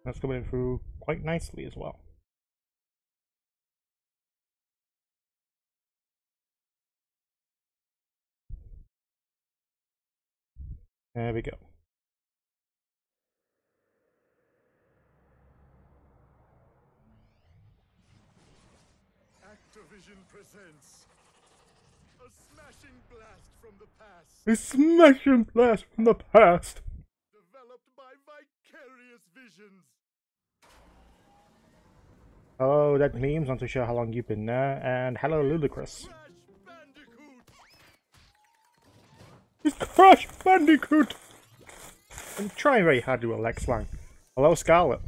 That's coming through quite nicely as well. There we go. Activision presents a smashing blast from the past. A smashing blast from the past. Developed by Vicarious Visions. Hello, Dead Memes. Not too sure how long you've been there. And hello, Ludicrous. Crash Bandicoot. It's Crash Bandicoot! I'm trying very hard to do a Lex slang. Hello, Scarlet.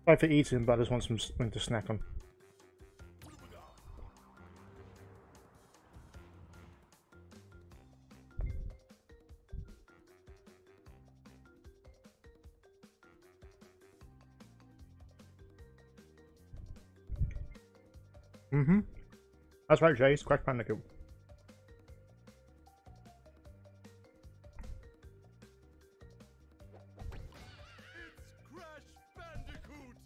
Sorry for eating, but I just want something to snack on. That's right, Jay. It's Crash Bandicoot. It's Crash Bandicoot.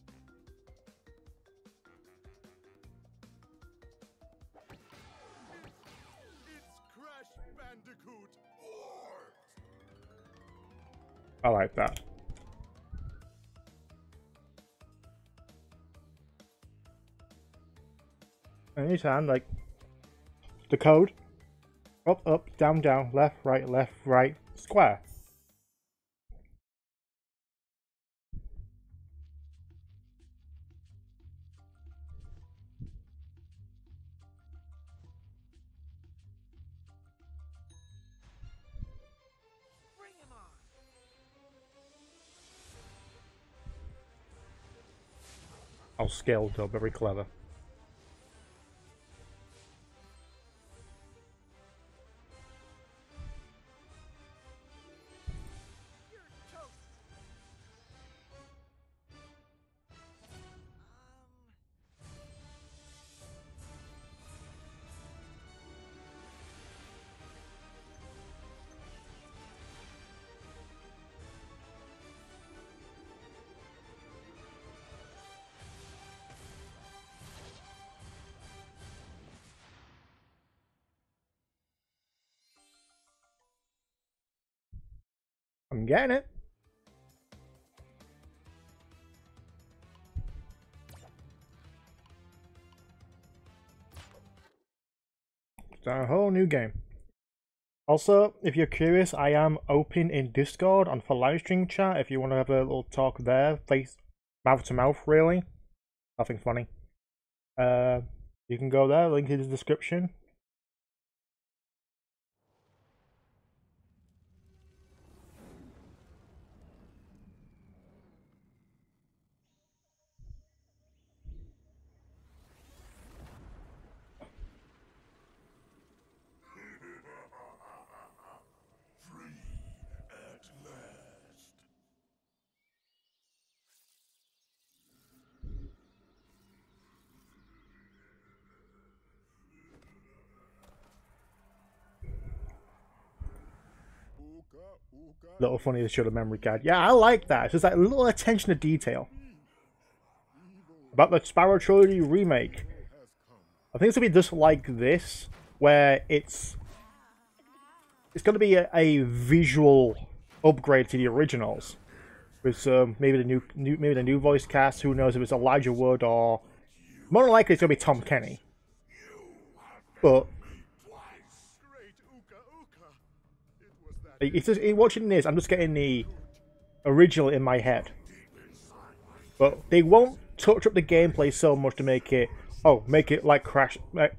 It's Crash Bandicoot. I like that. Anytime, like, the code, up, up, down, down, left, right, square. Bring him on. I'll scale though, very clever. You're toast. I'm getting it. It's a whole new game. Also, if you're curious, I am open in Discord on for live stream chat. If you want to have a little talk there, face mouth to mouth, really. Nothing funny. You can go there. Link in the description. Little funny to show the memory card. Yeah, I like that. It's just that little attention to detail. About the Sparrow Trilogy remake. I think it's gonna be just like this, where it's gonna be a visual upgrade to the originals, with maybe the new voice cast. Who knows if it's Elijah Wood or more than likely it's gonna be Tom Kenny. But it's just, in watching this, I'm just getting the original in my head. But they won't touch up the gameplay so much to make it, make it like Crash. Because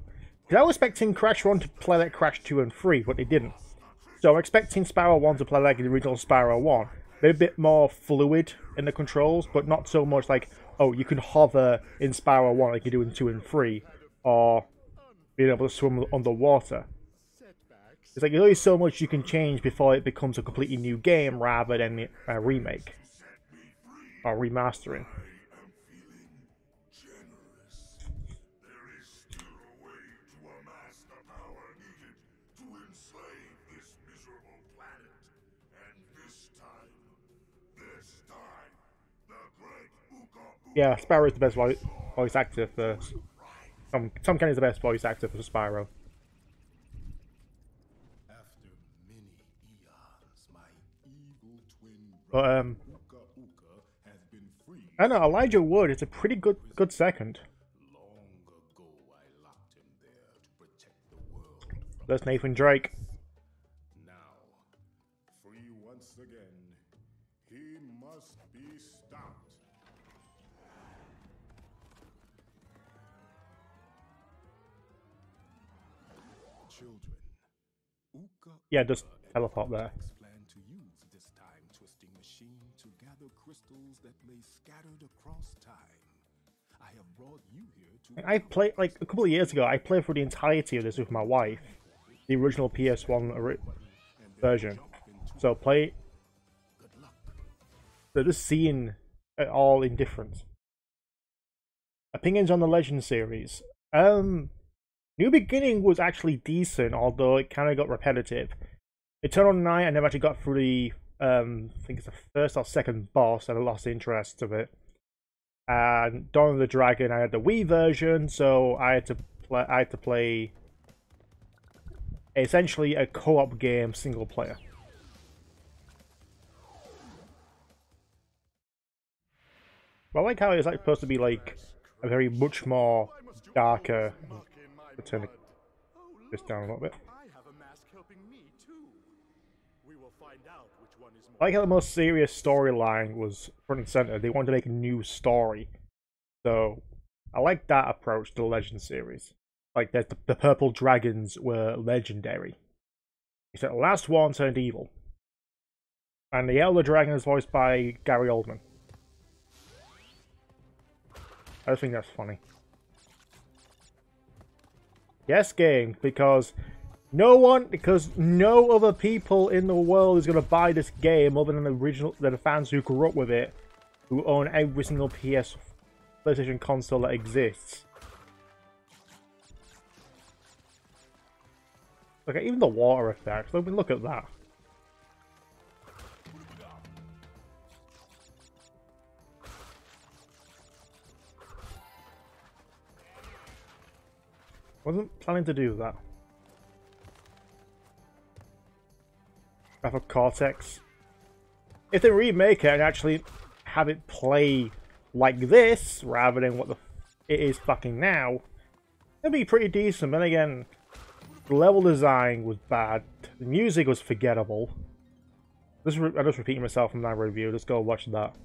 I was expecting Crash 1 to play like Crash 2 and 3, but they didn't. So I'm expecting Sparrow 1 to play like the original Sparrow 1. Maybe a bit more fluid in the controls, but not so much like, you can hover in Sparrow 1 like you do in 2 and 3, or being able to swim underwater. It's like there's only so much you can change before it becomes a completely new game rather than a remake or remastering. Yeah, Spyro is the best voice actor for Tom Kenny's the best voice actor for Spyro. After many eons, my evil twin But brother Uka Uka has been freed. I don't know, Elijah Wood is a pretty good second. Long ago, I locked him there to protect the world from There's Nathan Drake. now. Free once again, he must be stopped. Children, Uka Yeah, just Uka and teleport there. Cortex plan to use this time-twisting machine to gather crystals that lay scattered across time. I have brought you here to... I played, like, a couple of years ago, I played through the entirety of this with my wife. The original PS1 version. So play... They're just seeing it all in difference. Opinions on the Legend series. New Beginning was actually decent, although it kind of got repetitive. Eternal Night, I never actually got through the, I think it's the first or second boss, and I lost interest of it. And Dawn of the Dragon, I had the Wii version, so I had to play essentially a co-op game, single player. But I like how it's like supposed to be like a very much more darker. Turn this down a little bit. I have a mask helping me too. We will find out which one is more... I like how the most serious storyline was front and center. They wanted to make a new story. So, I like that approach to the Legend series. Like, the purple dragons were legendary. Except the last one turned evil. And the Elder Dragon is voiced by Gary Oldman. I just think that's funny. Yes, gang, because no other people in the world is going to buy this game other than the fans who grew up with it, who own every single PlayStation console that exists. Okay, even the water effect. Look at that. Wasn't planning to do that. Wrath of Cortex. If they remake it and actually have it play like this, rather than what it is fucking now, it'd be pretty decent. But again, the level design was bad. The music was forgettable. I'm just repeating myself from that review. Let's go watch that.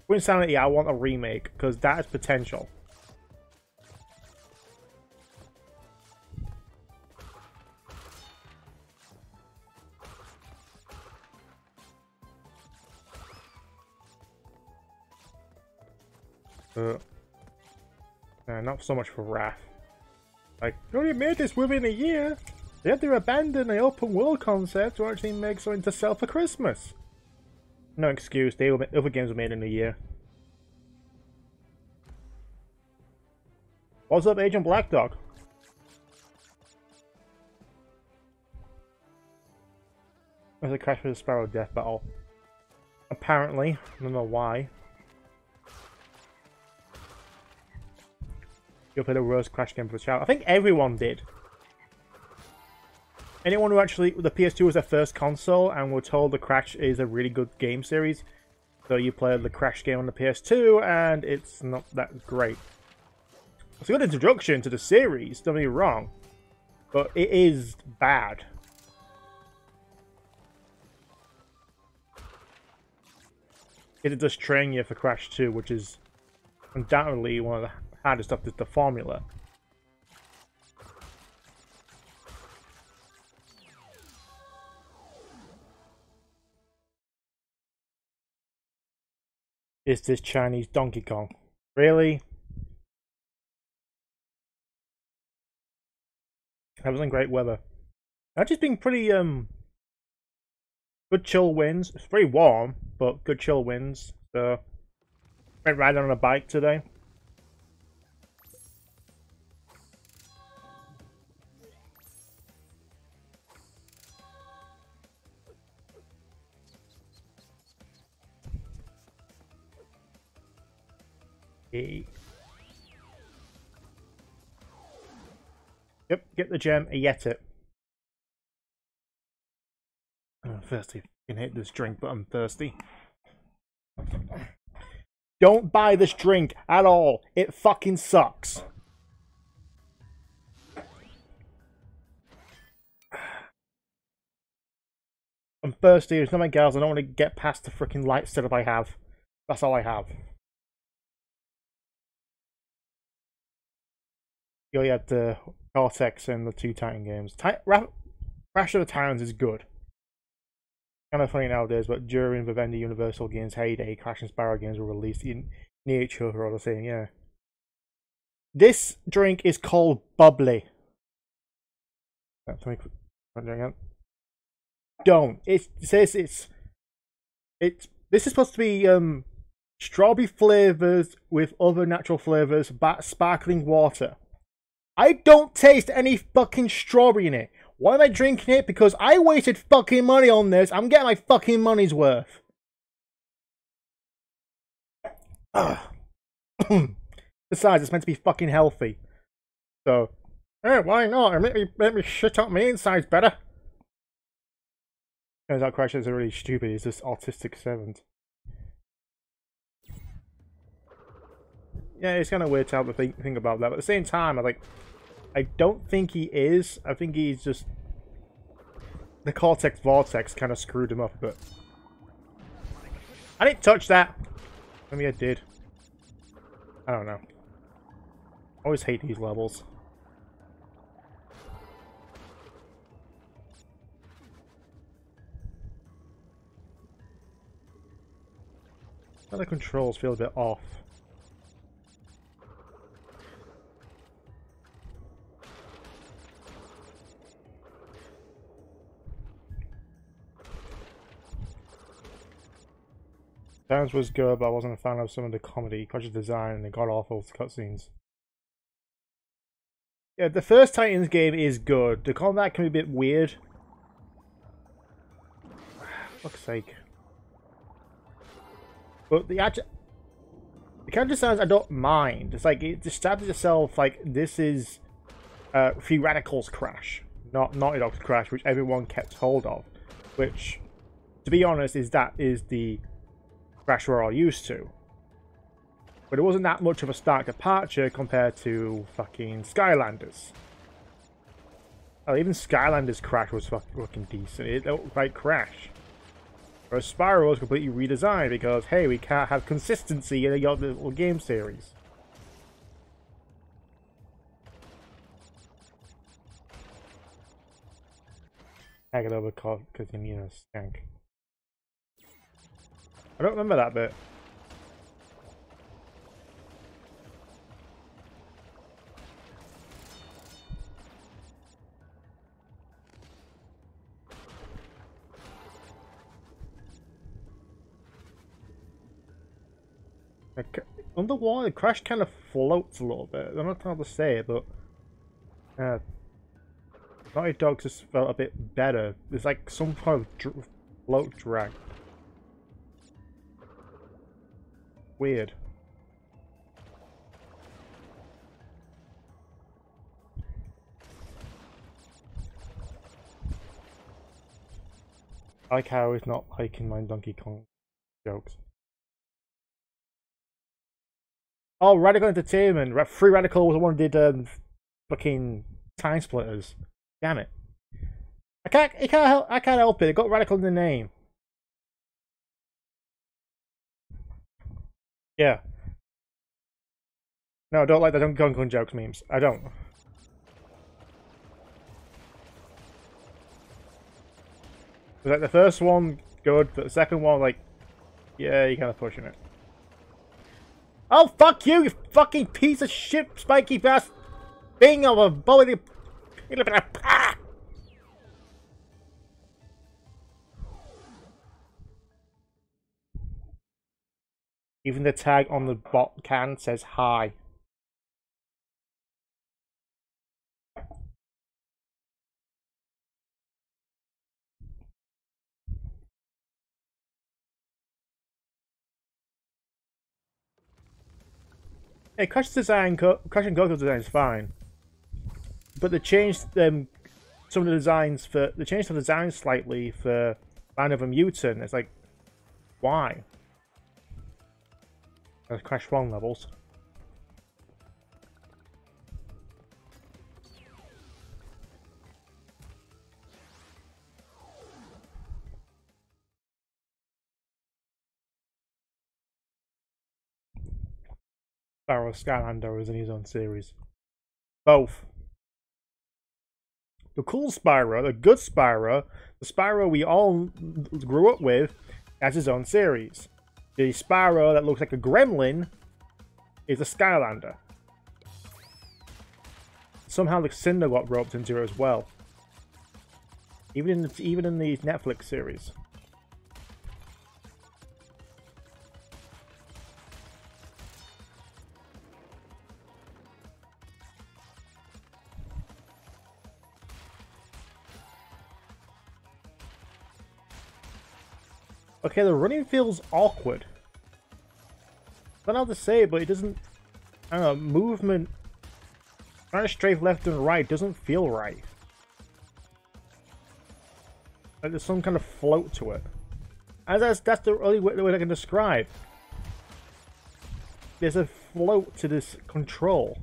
For Insanity, I want a remake, because that has potential. Not so much for Wrath. Like, they only made this within a year. They had to abandon the open world concept to actually make something to sell for Christmas. No excuse, other games were made in a year. What's up, Agent Black Dog? There's a Crash with a Sparrow death battle. Apparently, I don't know why. You'll play the worst Crash game for a child. I think everyone did. Anyone who actually, the PS2 was their first console and were told the Crash is a really good game series. So you play the Crash game on the PS2 and it's not that great. It's a good introduction to the series, don't get me wrong. But it is bad. It does train you for Crash 2, which is undoubtedly one of the hardest stuff is the formula. Is this Chinese Donkey Kong? Really? That was in great weather. I've just been pretty good chill winds. It's very warm, but good chill winds. So went riding on a bike today. Yep, get the gem, get it. I'm thirsty. I can hit this drink, but I'm thirsty. Don't buy this drink at all. It fucking sucks. I'm thirsty. There's no my girls. I don't want to get past the freaking light setup I have. That's all I have. You only had the Cortex and the two Titan games. Crash of the Titans is good. Kind of funny nowadays, but during Vivendi Universal Games heyday, Crash and Spyro games were released near each other all the same, yeah. This drink is called Bubbly. Don't. It says this is supposed to be strawberry flavors with other natural flavors, sparkling water. I don't taste any fucking strawberry in it. Why am I drinking it? Because I wasted fucking money on this. I'm getting my fucking money's worth. Besides, it's meant to be fucking healthy. So, hey, why not? Make me shit up my insides better. Turns out Crash is really stupid. He's this autistic servant. Yeah, it's kind of weird to have to think about that. But at the same time, I don't think he is. I think he's just... The Cortex Vortex kind of screwed him up a bit. I didn't touch that! Maybe I did. I don't know. I always hate these levels. The controls feel a bit off. Sounds was good, but I wasn't a fan of some of the comedy, Crash's design, and the god-awful cutscenes. Yeah, the first Titans game is good. The combat can be a bit weird. Fuck's sake. But the character designs I don't mind. It's like, it establishes itself like this is Free Radical's Crash, not Naughty Dog's Crash, which everyone kept hold of. Which, to be honest, is the Crash we're all used to. But it wasn't that much of a stark departure compared to fucking Skylanders. Oh, even Skylanders Crash was fucking decent. It looked like Crash. Whereas Spyro was completely redesigned because, hey, we can't have consistency in a little game series. Tag it over because you need a skank. I don't remember that bit. Underwater, Crash kind of floats a little bit. I don't know how to say it, but Naughty Dog just felt a bit better. There's like some kind of float drag. Weird. I like how he's not liking my Donkey Kong jokes. Oh, Radical Entertainment. Free Radical was the one who did fucking Time Splitters. Damn it! I can't help it. It got Radical in the name. Yeah. No, I don't like the Donkey Kong jokes memes. I don't. Like the first one, good, but the second one, like, yeah, you're kind of pushing it. Oh, fuck you, you fucking piece of shit, spiky ass thing of a bully. Even the tag on the bot can says hi. Hey, Crash design, Crash and Goku design is fine, but they changed some of the designs for they changed the design slightly for Land of a Mutant. It's like, why? There's Crash 1 levels. Spyro Skylander is in his own series. Both. The cool Spyro, the good Spyro, the Spyro we all grew up with, has his own series. The Spyro that looks like a gremlin is a Skylander. Somehow the Cinder got roped into it as well. Even in the Netflix series. Okay, the running feels awkward. I don't know how to say it, but it doesn't... I don't know, movement... trying to strafe left and right doesn't feel right. Like there's some kind of float to it. And that's the only way I can describe. There's a float to this control.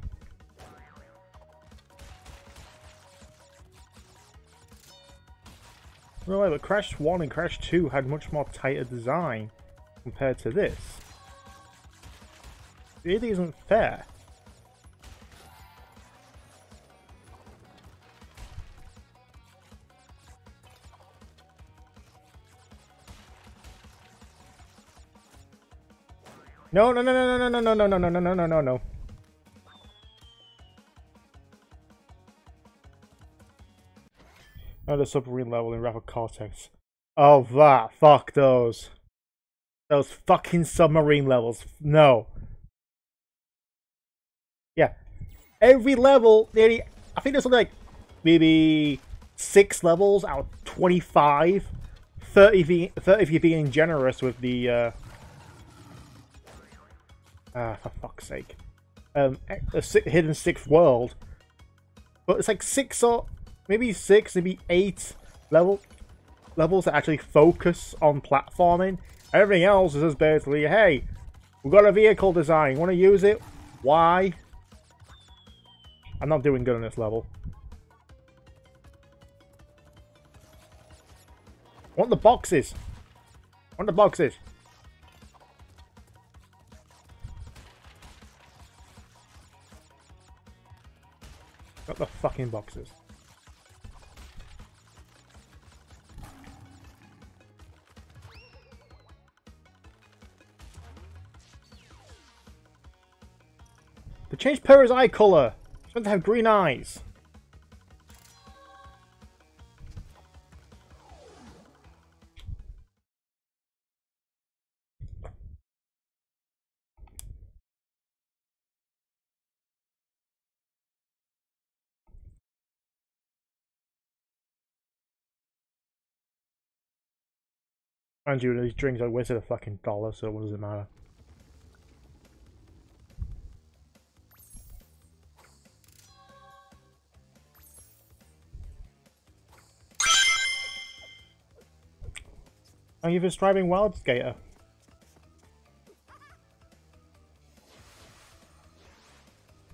No way, but Crash 1 and Crash 2 had much more tighter design compared to this. It really isn't fair. No, no, no, no, no, no, no, no, no, no, no, no, no, no. Another submarine level in Rapid Cortex. Oh, that. Fuck those. Those fucking submarine levels. No. Yeah. Every level, nearly, I think there's something like maybe 6 levels out of 25. 30 if you're being generous with the, for fuck's sake. A hidden 6th world. But it's like 6 or... maybe 6, maybe 8 levels that actually focus on platforming. Everything else is just basically, hey, we've got a vehicle design, want to use it? Why? I'm not doing good on this level. I want the boxes. I want the boxes. Got the fucking boxes. They changed Pera's eye color. She's meant to have green eyes. And you, these drinks are wasted a fucking dollar, so what does it matter? Are you describing Wild Skater?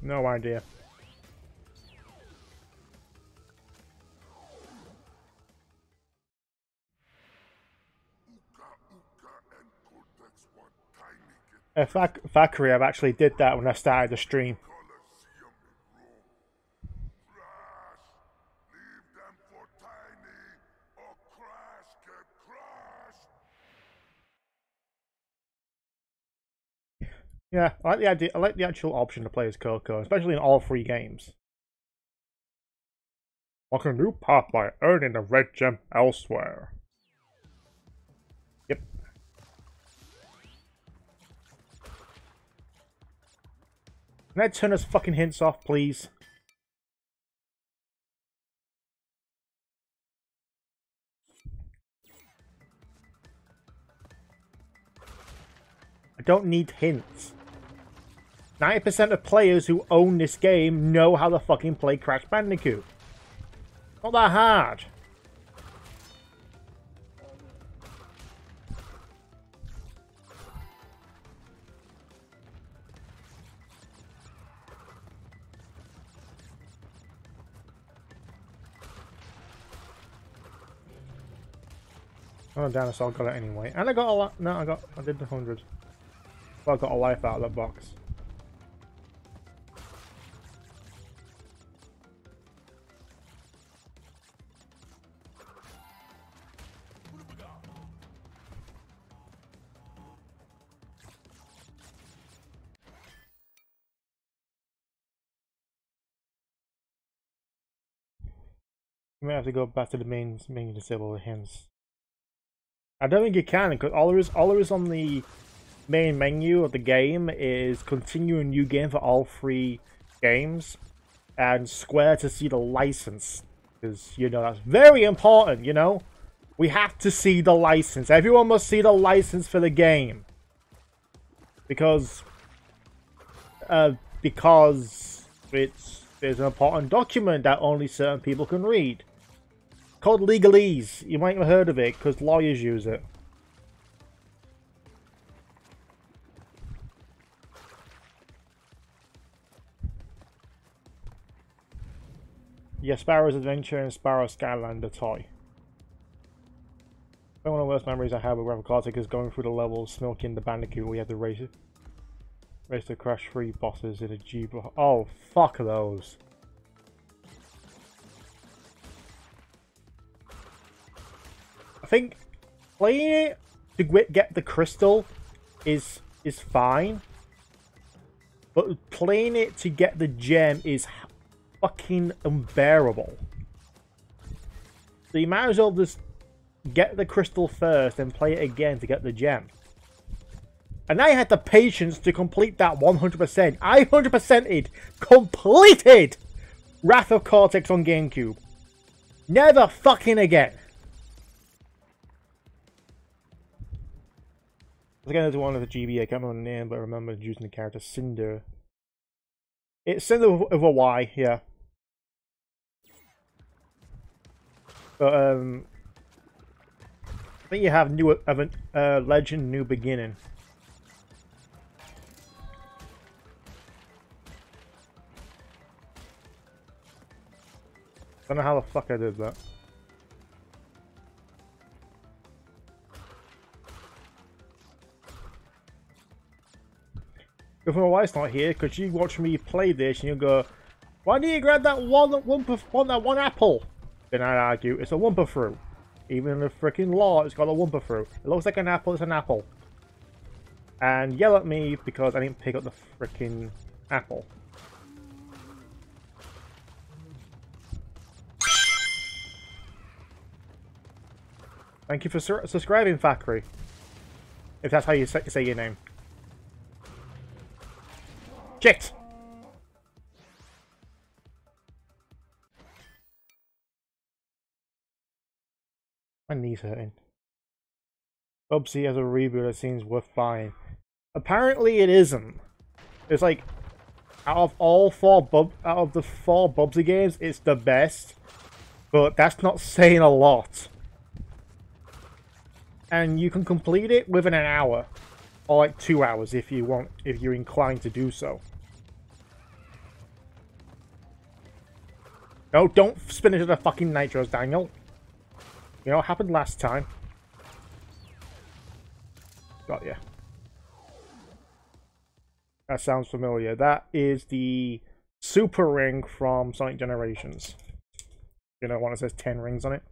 No idea. Thackeray, I've actually did that when I started the stream. Yeah, I like the idea. I like the actual option to play as Coco, especially in all 3 games. Unlock a new path by earning a red gem elsewhere. Yep. Can I turn those fucking hints off, please? I don't need hints. 90% of players who own this game know how to fucking play Crash Bandicoot. Not that hard. Oh, dinosaur got it anyway. And I got a lot. No, I did the 100. Well, I got a life out of that box. You might have to go back to the main menu to disable the hints. I don't think you can, because all there is on the main menu of the game is continue a new game for all 3 games, and square to see the license, because you know that's very important. You know, we have to see the license. Everyone must see the license for the game, because there's an important document that only certain people can read. Called legalese. You might have heard of it because lawyers use it. Yeah, Sparrow's Adventure and Sparrow Skylander toy. One of the worst memories I have with Graphic Arctic is going through the levels, smoking the Bandicoot. We had to race to crash 3 bosses in a Jeep. Oh, fuck those. I think playing it to get the crystal is fine, but playing it to get the gem is fucking unbearable. So you might as well just get the crystal first and play it again to get the gem. And I had the patience to complete that 100%. I 100%ed, completed Wrath of Cortex on GameCube. Never fucking again. I was going to do one of the GB, I can't remember the name, but I remember using the character Cinder. It's Cinder with a Y, yeah. But, I think you have Legend, New Beginning. I don't know how the fuck I did that. If my wife's not here, because she watch me play this and you go, why do you grab that one apple? Then I argue, it's a Wumpa fruit. Even in the freaking law, it's got a Wumpa fruit. It looks like an apple, it's an apple. And yell at me because I didn't pick up the freaking apple. Thank you for subscribing, Thackeray. If that's how you say your name. Shit! My knee's hurting. Bubsy has a reboot that seems worth buying. Apparently it isn't. It's like, out of the 4 Bubsy games, it's the best. But that's not saying a lot. And you can complete it within an hour. Or like 2 hours if you want, if you're inclined to do so. No, don't spin into the fucking nitros, Daniel. You know what happened last time? Got ya. That sounds familiar. That is the Super Ring from Sonic Generations. You know, one that says 10 rings on it.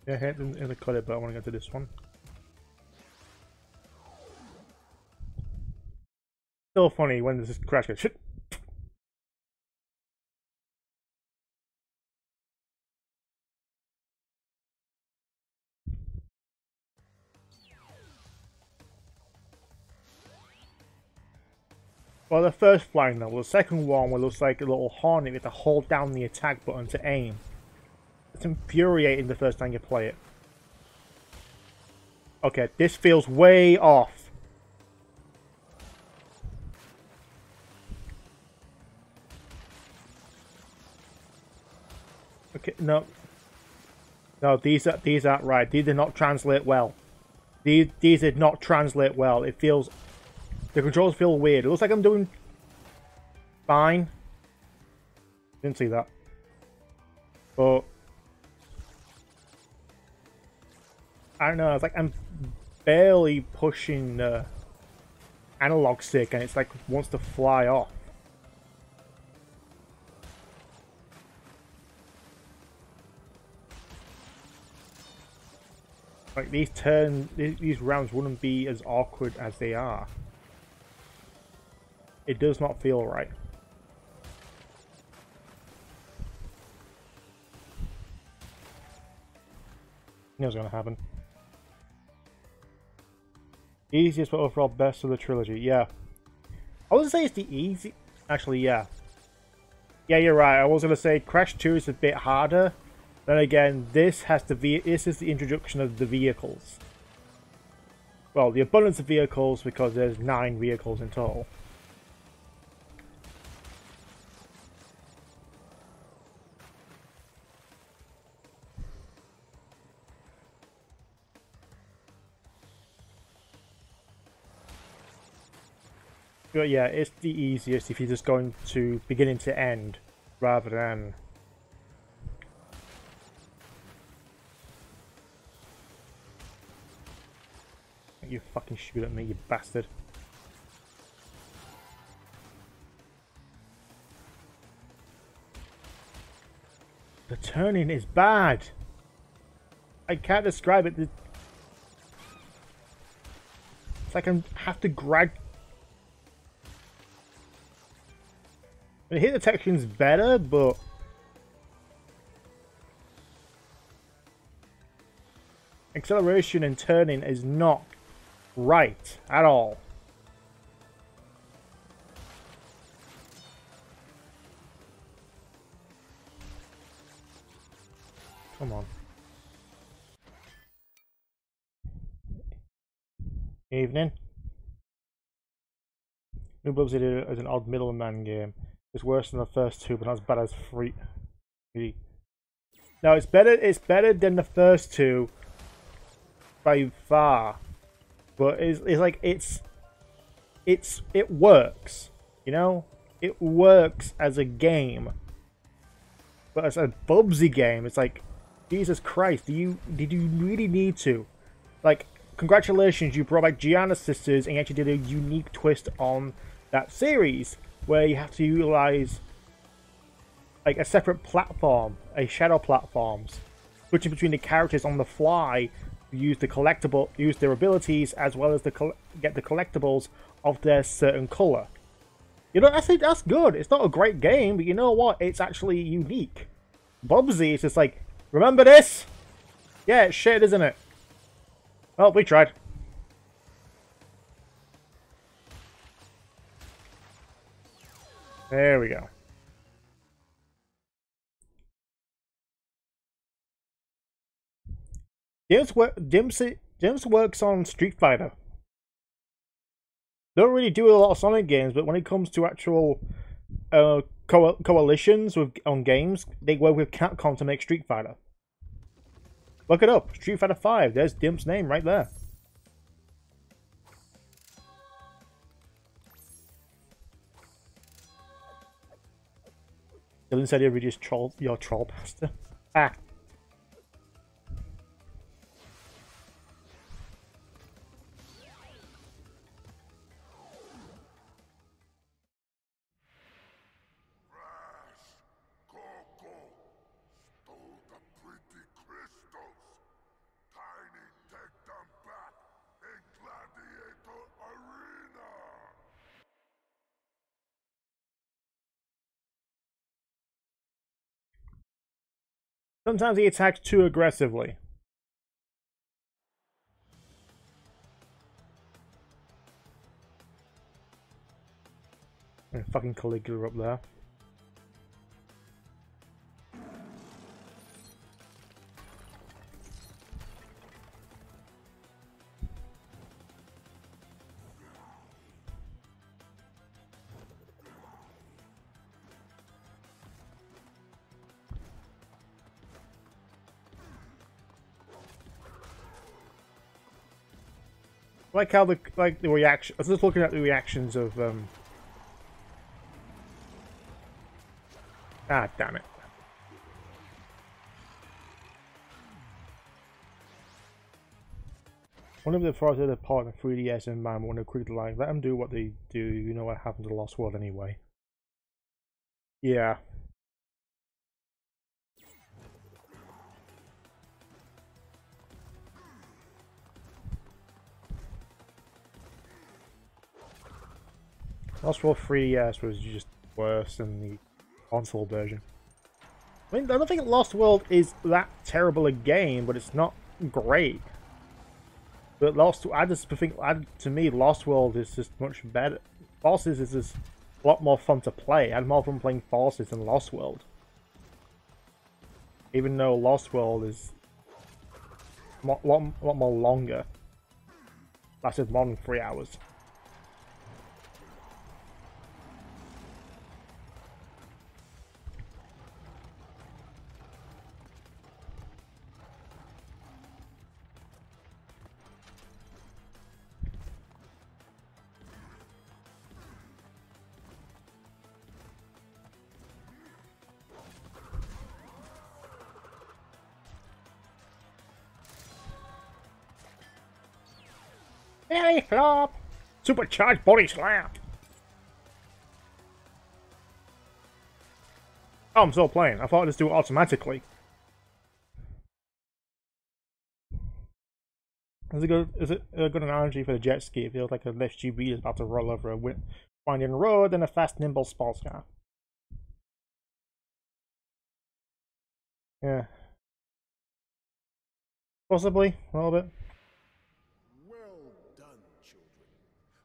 Yeah, I hit in the cut it, but I want to go to this one. Still funny when this crash goes shit. Well, the first flying level. The second one where it looks like a little hornet, you have to hold down the attack button to aim. It's infuriating the first time you play it. Okay, this feels way off. Okay, no. No, these aren't right. These did not translate well. These did not translate well. It feels... The controls feel weird. It looks like I'm doing fine. Didn't see that. But I don't know, it's like I'm barely pushing the analog stick and it's like wants to fly off. Like these rounds wouldn't be as awkward as they are. It does not feel right. I knew it was gonna happen. Easiest but overall best of the trilogy, yeah. I wouldn't say it's the easy... Actually, yeah. Yeah, you're right. I was gonna say Crash 2 is a bit harder. Then again, this is the introduction of the vehicles. Well, the abundance of vehicles because there's 9 vehicles in total. But yeah, it's the easiest if you're just going to beginning to end, rather than... You fucking shoot at me, you bastard. The turning is bad! I can't describe it. It's like I have to grab... The hit detection's better, but acceleration and turning is not right at all. Come on. Evening. New Bubsy did it as an odd middleman game. It's worse than the first two, but not as bad as three. No, it's better. It's better than the first two by far. But it's like it works. You know, it works as a game. But as a Bubsy game, it's like, Jesus Christ, did you really need to? Like, congratulations, you brought back Gianna Sisters and you actually did a unique twist on that series, where you have to utilize like a separate platform, a shadow platforms, switching between the characters on the fly, use their abilities as well as get the collectibles of their certain color. You know, I think that's good. It's not a great game, but you know what? It's actually unique. Bubsy is just like, remember this? Yeah, it's shit, isn't it? Well, we tried. There we go. Dims works on Street Fighter. Don't really do a lot of Sonic games, but when it comes to actual coalitions on games, they work with Capcom to make Street Fighter. Look it up, Street Fighter 5. There's Dim's name right there. Dylan said he'd just troll your troll master. Ah. Sometimes he attacks too aggressively. doing? Fucking Caligula up there. Like how the reaction. I was just looking at the reactions of ah, damn it. One of the pros of the part of 3DS and man want to quickly like let them do what they do. You know what happened to Lost World anyway. Yeah. Lost World 3DS was just worse than the console version. I mean, I don't think Lost World is that terrible a game, but it's not great. But I just think, to me, Lost World is just much better. Forces is just a lot more fun to play. I had more fun playing Forces than Lost World. Even though Lost World is a lot more longer. Lasted more than 3 hours. Belly flop! Supercharged body slap! Oh, I'm still playing. I thought I'd just do it automatically. Is it a good analogy for the jet ski? It feels like a SUV is about to roll over a winding road in a fast, nimble sports car. Yeah. Possibly, a little bit. Well done, children.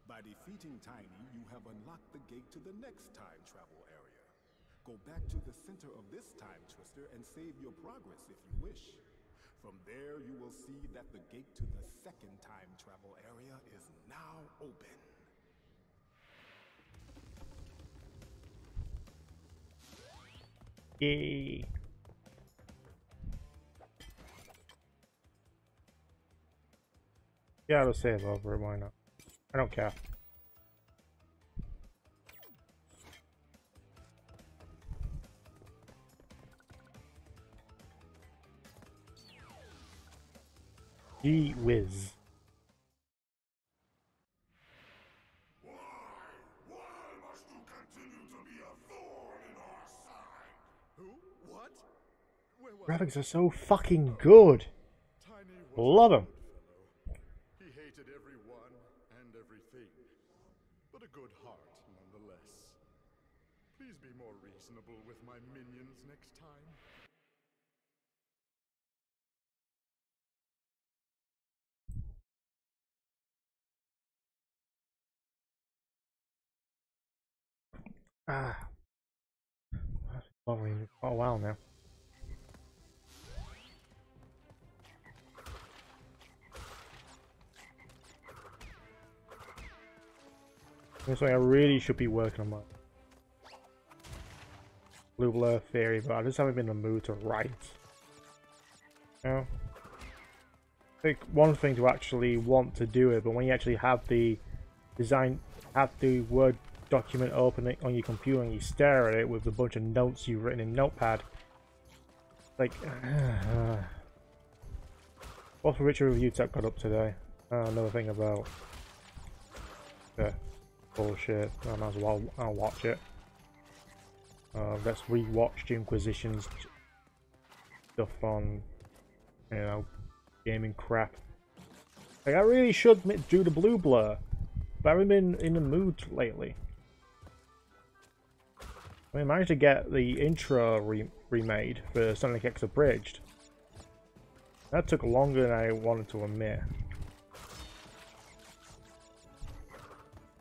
By defeating Tiny, you have unlocked the gate to the next time travel area. Go back to the center of this time twister and save your progress if you wish. From there, you will see that the gate to the second time travel area is now open. Yay. Yeah, I'll save over it, why not? I don't care. Gee whiz. Why must you continue to be a thorn in our side? Who? What? Graphics are so fucking good. Love them. He hated everyone and everything, but a good heart nonetheless. Please be more reasonable with my minions next time. Ah. Bothering me for a while now. That's why I really should be working on my blue blur theory, but I just haven't been in the mood to write. You know? I think one thing to actually want to do it, but when you actually have the Word document open on your computer and you stare at it with a bunch of notes you've written in Notepad, like, what's the Richard review tech got up today? Another thing about bullshit. I might as well I'll watch it. Let's rewatch Inquisition's stuff on, you know, gaming crap. Like, I really should do the blue blur, but I haven't been in the mood lately. I managed to get the intro remade for Sonic X Abridged. That took longer than I wanted to admit.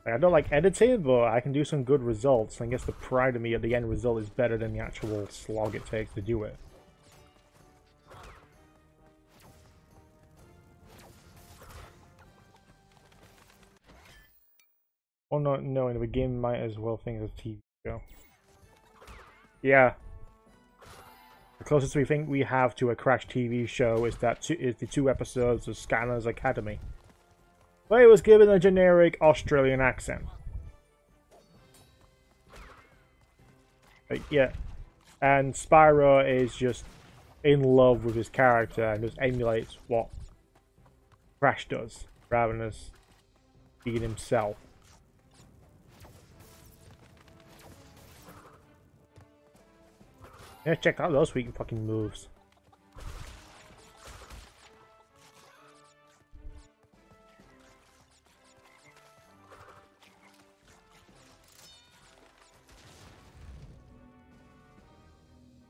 Like, I don't like editing, but I can do some good results. I guess the pride of me at the end result is better than the actual slog it takes to do it. Oh no, no, in the game might as well think of a TV show. Yeah. The closest we think we have to a Crash TV show is the 2 episodes of Scanner's Academy. But it was given a generic Australian accent. But yeah. And Spyro is just in love with his character and just emulates what Crash does, rather than as being himself. Yeah, check out those sweet fucking moves.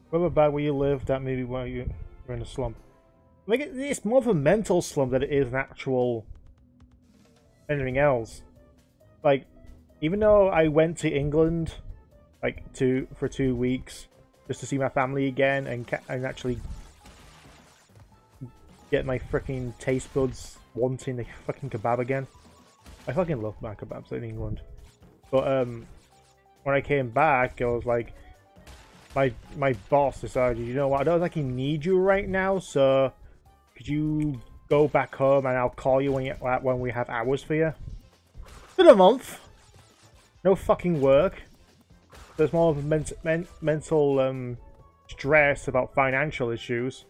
What about where you live? That maybe where you're in a slump. Like it's more of a mental slump than it is an actual anything else. Like, even though I went to England, like for 2 weeks, just to see my family again and actually get my freaking taste buds wanting the fucking kebab again. I fucking love my kebabs in England. But when I came back, I was like, my boss decided, you know what, I don't exactly need you right now, so could you go back home and I'll call you when we have hours for you? It's been a month. No fucking work. There's more of a mental stress about financial issues.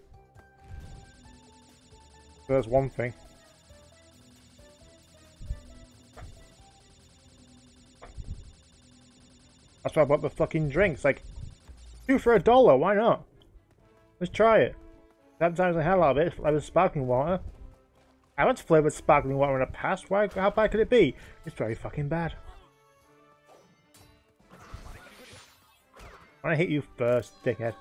So that's one thing. That's why I bought the fucking drinks. Like, 2 for $1, why not? Let's try it. Sometimes the hell out of it, like with sparkling water. I haven't flavored sparkling water in the past. How bad could it be? It's very fucking bad. I hit you first, dickhead.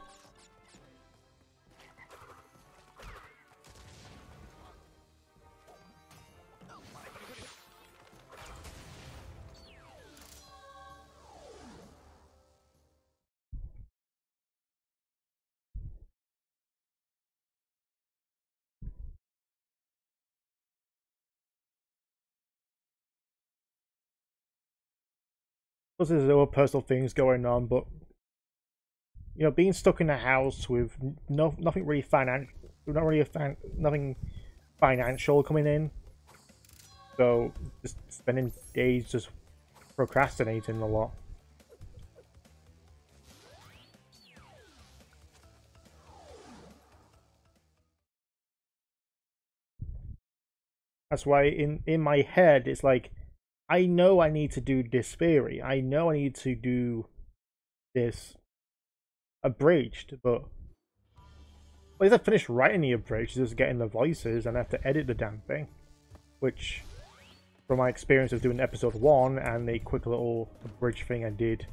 Plus, there's other personal things going on, but you know, being stuck in a house with nothing really nothing financial coming in, so just spending days just procrastinating a lot. That's why in my head it's like, I know I need to do this theory. I know I need to do this abridged, but well, I finished writing the abridged, just getting the voices, and I have to edit the damn thing. Which, from my experience of doing episode 1 and the quick little abridged thing I did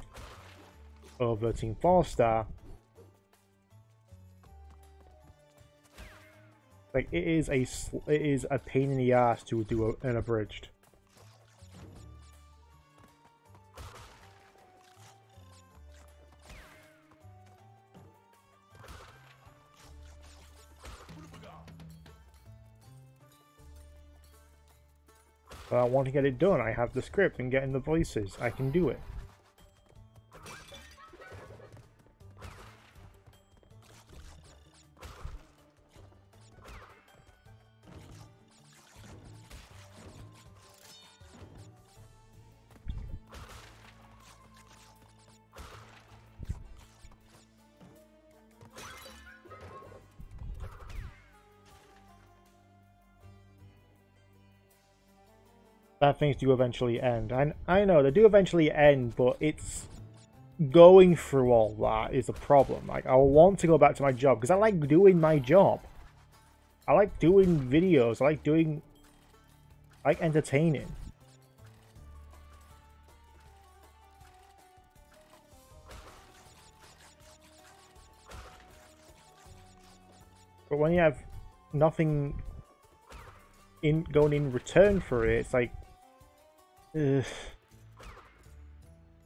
over Team 4-Star, like it is a pain in the ass to do an abridged. But I want to get it done. I have the script and getting the voices. I can do it. That things do eventually end. I know they do eventually end, but it's going through all that is a problem. Like, I want to go back to my job because I like doing my job. I like doing videos. I like entertaining. But when you have nothing going in return for it, it's like, ugh.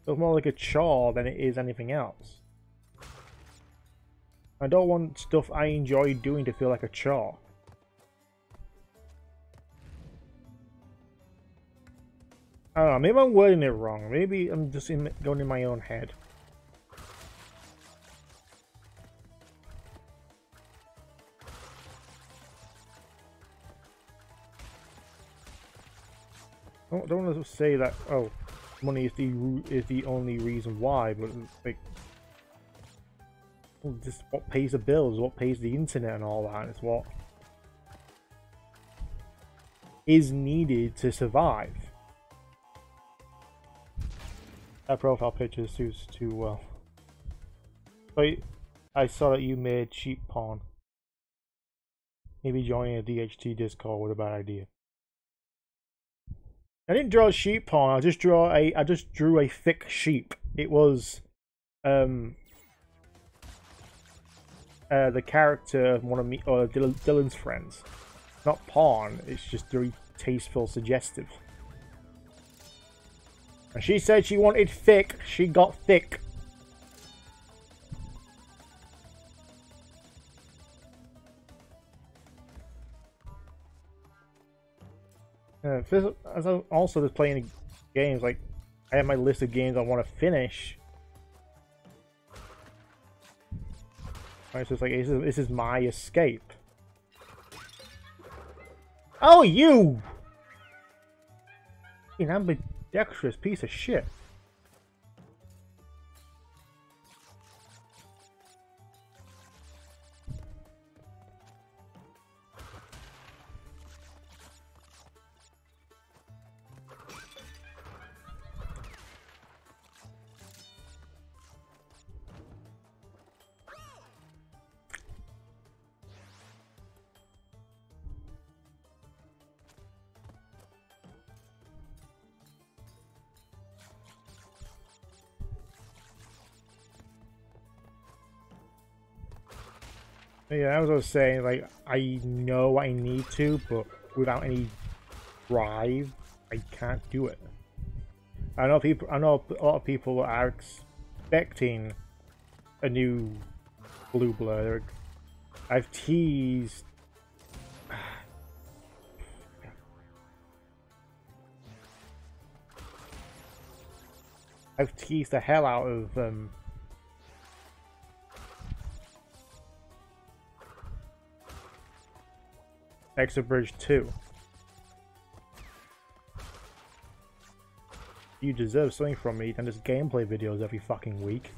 Feels more like a chore than it is anything else. I don't want stuff I enjoy doing to feel like a chore. I don't know, maybe I'm wording it wrong. Maybe I'm just going in my own head. I don't want to say that, oh, money is the only reason why, but like, well, this what pays the bills, what pays the internet and all that. It's what is needed to survive. That profile picture suits too well. But I saw that you made cheap porn. Maybe joining a DHT Discord was a bad idea. I didn't draw sheep porn. I just drew a thick sheep. It was the character of one of me or Dylan's friends. Not porn. It's just very tasteful, suggestive. And she said she wanted thick. She got thick. As I'm also just playing games, like I have my list of games I want to finish. It's just like this is my escape. Oh, you! You ambidextrous piece of shit. Yeah, as I was saying, like, I know I need to, but without any drive, I can't do it. I know a lot of people are expecting a new Blue Blur. I've teased. I've teased the hell out of Exit Bridge 2. You deserve something from me than just gameplay videos every fucking week.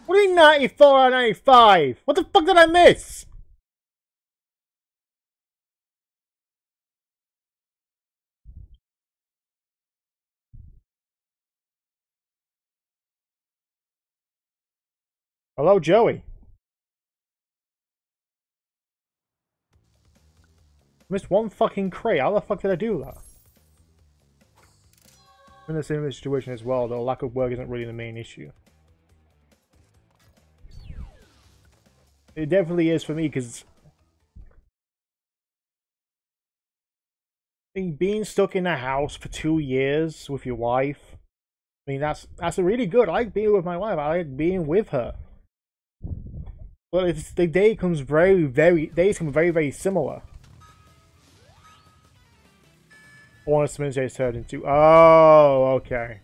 What are you 94 or 95? What the fuck did I miss? Hello, Joey. Missed one fucking crate. How the fuck did I do that? I'm in the same situation as well, though lack of work isn't really the main issue. It definitely is for me, because being stuck in a house for 2 years with your wife, I mean, that's really good. I like being with my wife. I like being with her. But it's, the day comes days come very similar. One of Sminjay's turned into. Oh, okay.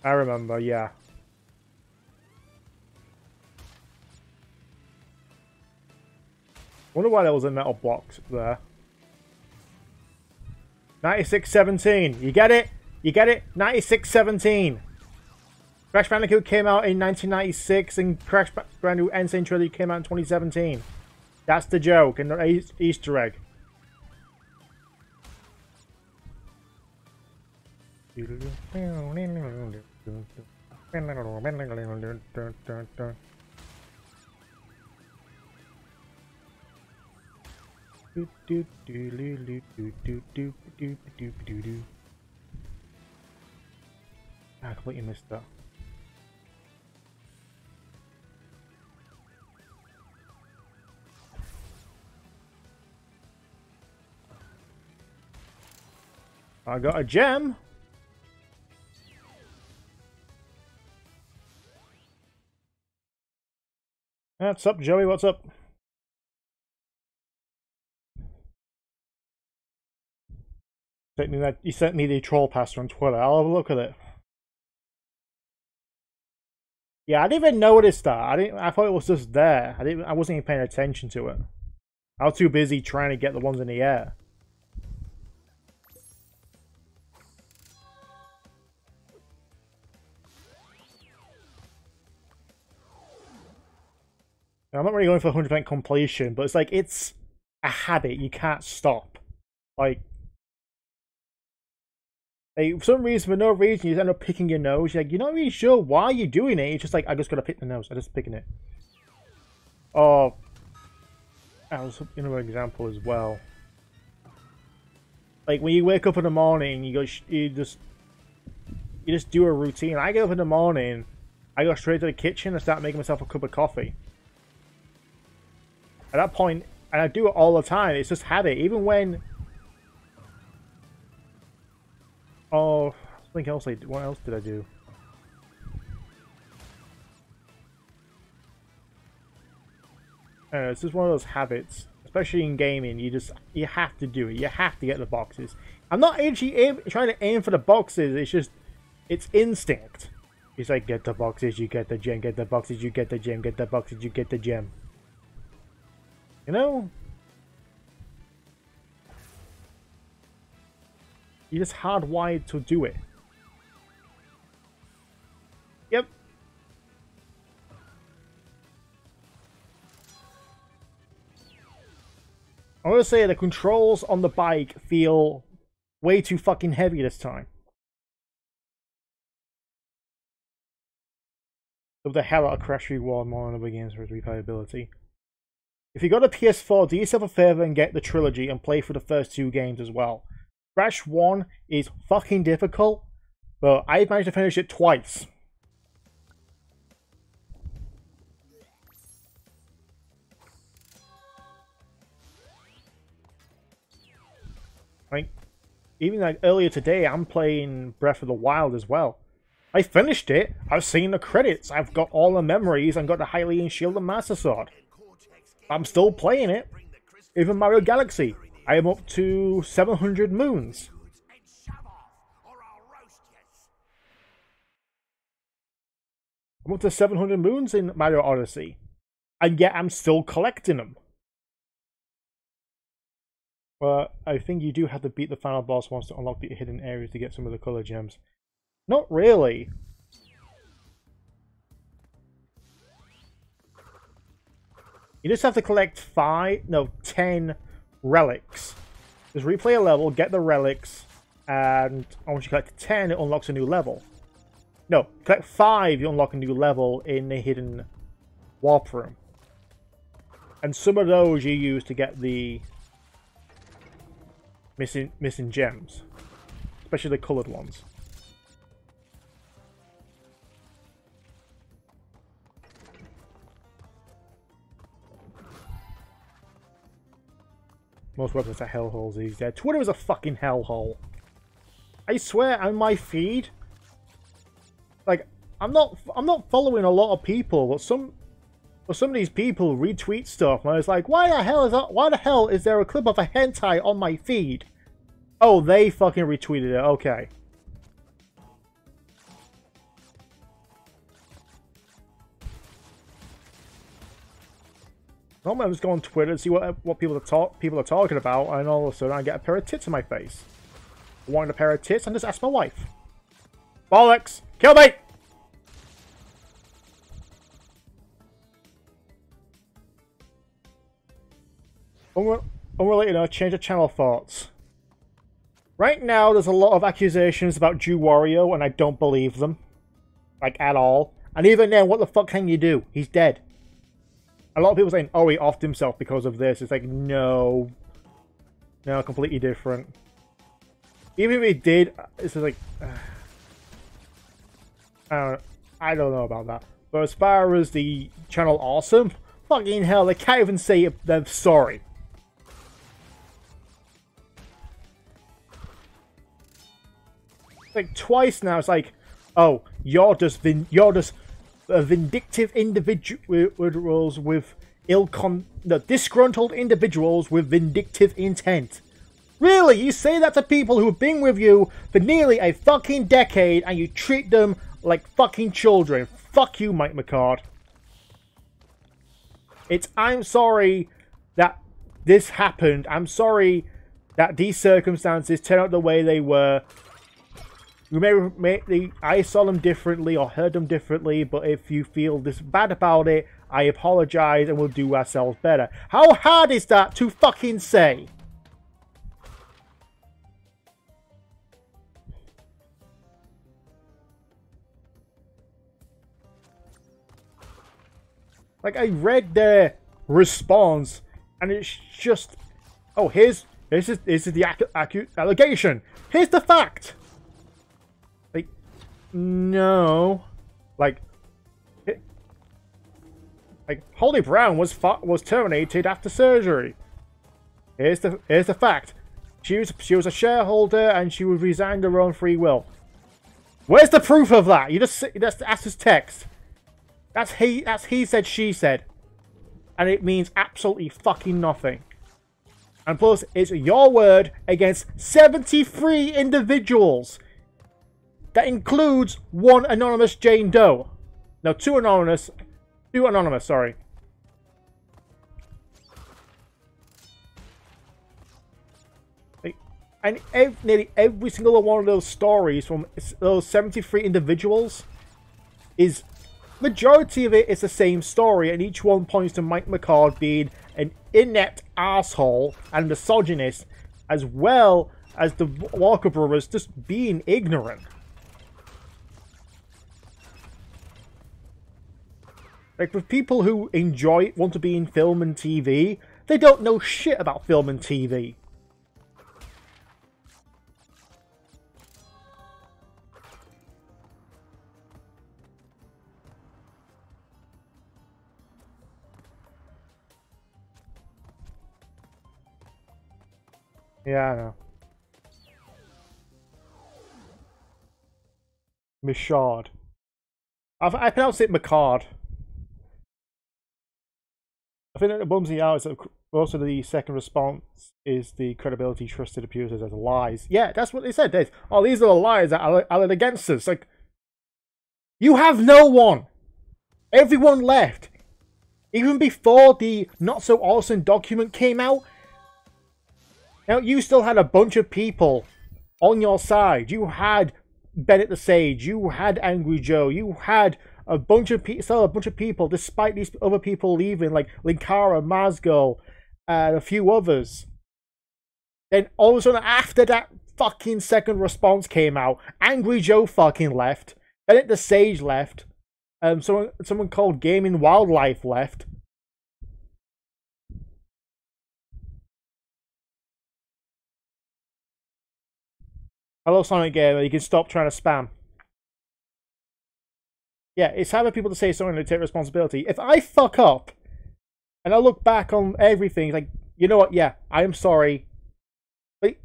I remember, yeah. Wonder why there was a metal box there. 9617. You get it? You get it? 9617. Crash Bandicoot came out in 1996 and Crash Bandicoot and Sane Trilogy came out in 2017. That's the joke and the Easter egg. I completely missed that. I got a gem. What's up, Joey? What's up? You sent me the troll pastor on Twitter. I'll have a look at it. Yeah, I didn't even notice that. I thought it was just there. I wasn't even paying attention to it. I was too busy trying to get the ones in the air. Now, I'm not really going for 100% completion, but it's like, it's a habit. You can't stop. Like, for some reason, for no reason, you just end up picking your nose. You're like, you're not really sure why you're doing it. It's just like, I just gotta pick the nose. I'm just picking it. Oh, that was another example as well. Like, when you wake up in the morning, you just do a routine. I get up in the morning, I go straight to the kitchen and start making myself a cup of coffee. At that point, and I do it all the time, it's just habit. Even when... Oh, something else what else did I do? It's just one of those habits. Especially in gaming, you have to do it. You have to get the boxes. I'm not actually trying to aim for the boxes, it's just... It's instinct. It's like, get the boxes, you get the gem, get the boxes, you get the gem, get the boxes, you get the gem. You know? You're just hardwired to do it. Yep. I want to say the controls on the bike feel way too fucking heavy this time. Of the hell out of Crash Reward more on other games for its replayability. If you got a PS4, do yourself a favour and get the trilogy and play through the first two games as well. Crash 1 is fucking difficult, but I managed to finish it twice. Like, even like earlier today, I'm playing Breath of the Wild as well. I finished it, I've seen the credits, I've got all the memories, and got the Hylian Shield and Master Sword. I'm still playing it. Even Mario Galaxy, I am up to 700 moons. I'm up to 700 moons in Mario Odyssey. And yet I'm still collecting them. But I think you do have to beat the final boss once to unlock the hidden areas to get some of the color gems. Not really. You just have to collect 10 relics. Just replay a level, get the relics, and once you collect 10, it unlocks a new level. No, collect 5, you unlock a new level in the hidden warp room. And some of those you use to get the missing gems. Especially the coloured ones. Most websites are hellholes these days. Twitter is a fucking hellhole. I swear, on my feed, like, I'm not following a lot of people, but some of these people retweet stuff, and I was like, why the hell is there a clip of a hentai on my feed? Oh, they fucking retweeted it. Okay. Normally I just go on Twitter and see what people are talking about, and all of a sudden I get a pair of tits in my face. I wanted a pair of tits, and just ask my wife. Bollocks! Kill me! Unrelated, change of channel thoughts. Right now, there's a lot of accusations about Jew Wario, and I don't believe them. Like, at all. And even then, what the fuck can you do? He's dead. A lot of people saying, oh, he offed himself because of this. It's like, no. No, completely different. Even if he did, it's just like... I don't know about that. But as far as the channel Awesome, fucking hell, they can't even say they're sorry. Like twice now, it's like, oh, you're just vindictive individuals with disgruntled individuals with vindictive intent. Really? You say that to people who have been with you for nearly a fucking decade and you treat them like fucking children. Fuck you, Mike McCord. I'm sorry that this happened. I'm sorry that these circumstances turned out the way they were. I saw them differently or heard them differently, but if you feel this bad about it, I apologize and we'll do ourselves better. How hard is that to fucking say? Like, I read their response, and it's just, oh, this is the accurate allegation. Here's the fact. Like, no, like Holly Brown was terminated after surgery. Here's the fact. She was a shareholder, and she would resign her own free will. Where's the proof of that? That's his text. That's he said, she said. And it means absolutely fucking nothing. And plus, it's your word against 73 individuals. That includes one anonymous Jane Doe. No, two anonymous, sorry. And nearly every single one of those stories from those 73 individuals is... Majority of it is the same story, and each one points to Mike McCord being an inept asshole and misogynist, as well as the Walker brothers just being ignorant. Like, for people who want to be in film and TV, they don't know shit about film and TV. Yeah, I know. Michaud. I pronounce it McCord. I think that it bums me out is that also the second response is the credibility trusted abusers as lies. Yeah, that's what they said, Dave. Oh, these are the lies that are against us. Like, you have no one. Everyone left. Even before the Not So Awesome document came out, now, you still had a bunch of people on your side. You had Bennett the Sage. You had Angry Joe. You had a bunch of people, despite these other people leaving, like Linkara, Mazgo, and a few others. Then all of a sudden, after that fucking second response came out, Angry Joe fucking left. Bennett the Sage left. Someone called Gaming Wildlife left. Hello, Sonic Gamer. You can stop trying to spam. Yeah, it's having people to say something to take responsibility. If I fuck up, and I look back on everything, like, you know what? Yeah, I am sorry. But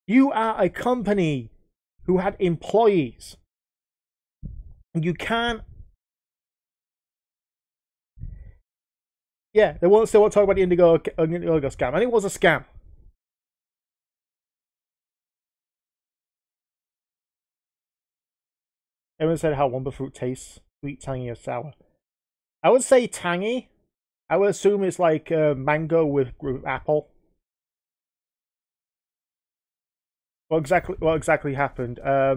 you are a company who had employees. And you can't... Yeah, they won't still talk about the Indigo scam. I think it was a scam. Everyone said how Wumpa Fruit tastes. Sweet, tangy, or sour. I would say tangy. I would assume it's like mango with apple. What exactly happened? A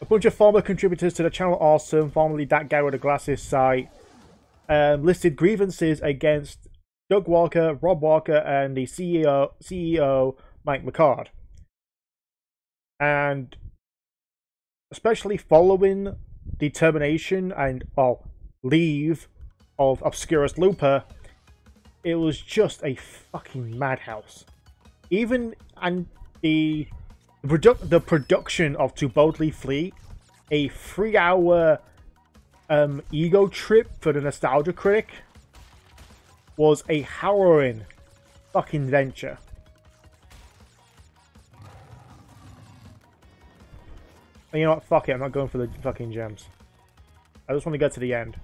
bunch of former contributors to the channel Awesome, formerly that guy with the glasses site, listed grievances against Doug Walker, Rob Walker, and the CEO Mike McCord. And especially following the termination and leave of Obscurus Looper, it was just a fucking madhouse. Even and the The production of To Boldly Fleet, a 3-hour ego trip for the nostalgia critic, was a harrowing fucking venture. And you know what? Fuck it. I'm not going for the fucking gems. I just want to get to the end.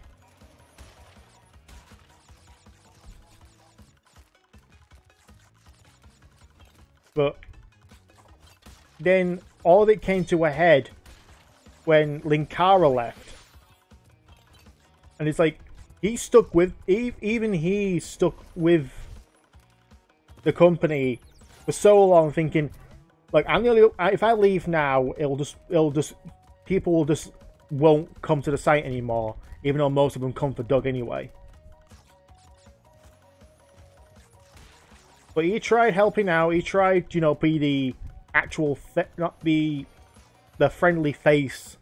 But then all of it came to a head when Linkara left. And it's like, he stuck with, even he stuck with the company for so long, thinking, like, I'm the only, if I leave now, people will just won't come to the site anymore, even though most of them come for Doug anyway. But he tried helping out. He tried, you know, be the actual, not be the friendly face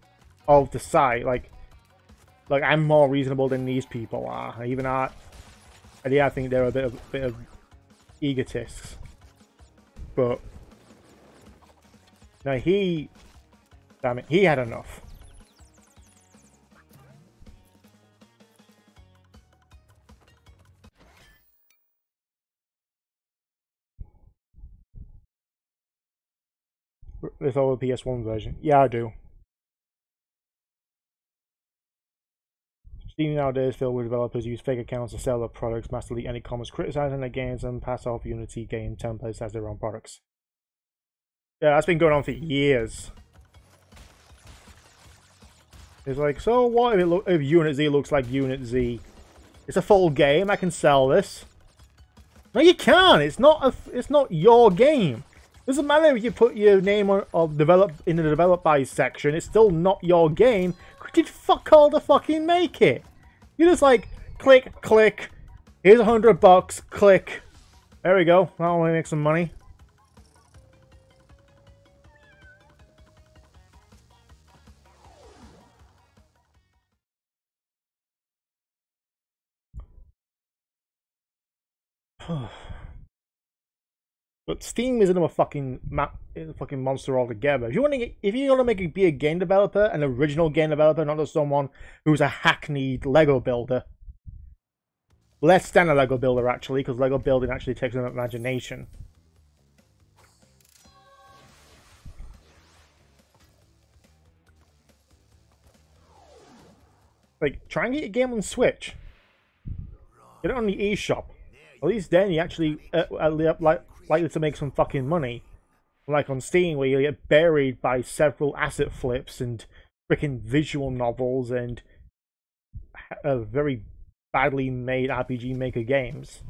of the site. Like I'm more reasonable than these people are. Even I think they're a bit of egotists. But no, damn it, he had enough. There's all the PS1 version. Yeah, I do. Steam nowadays filled with developers use fake accounts to sell their products, mass delete any comments criticizing their games, and pass off Unity game templates as their own products. Yeah, that's been going on for years. It's like, so what if Unit Z looks like Unit Z? It's a full game. I can sell this. No, you can't. It's not your game. Doesn't matter if you put your name of develop in the develop by section. It's still not your game. Did fuck all to fucking make it? You just like click, click. Here's $100. Click. There we go. I'll make some money. But Steam isn't a fucking monster altogether. If you're gonna be a game developer, an original game developer, not just someone who's a hackneyed Lego builder. Less than a Lego builder actually, because Lego building actually takes an imagination. Like, try and get your game on Switch. Get it on the eShop. At least then you actually likely to make some fucking money. Like on Steam, where you get buried by several asset flips and freaking visual novels and very badly made RPG Maker games.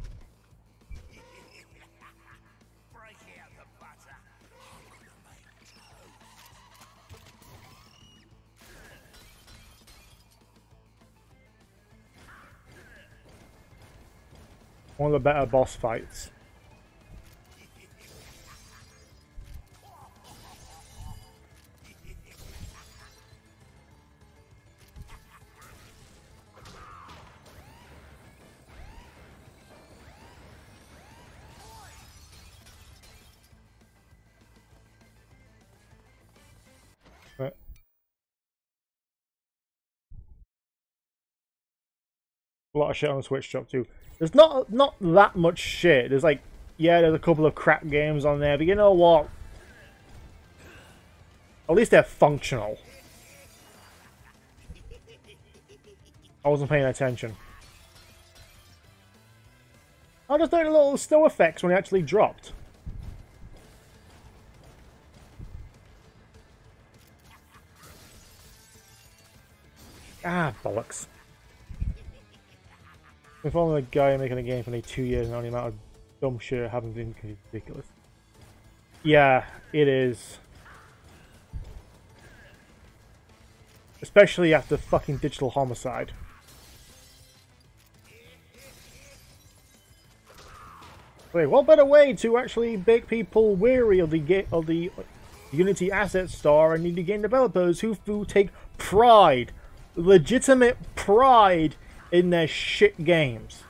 One of the better boss fights. A lot of shit on the Switch shop too. There's not that much shit. There's like, yeah, there's a couple of crap games on there, but you know what? At least they're functional. I wasn't paying attention. I just did a little snow effects when it actually dropped. Ah, bollocks. If only the guy making a game for only 2 years and only amount of dumb shit haven't been ridiculous. Yeah, it is. Especially after fucking Digital Homicide. Wait, what better way to actually make people weary of the Unity Asset Store and indie game developers who take pride, legitimate pride, in their shit games.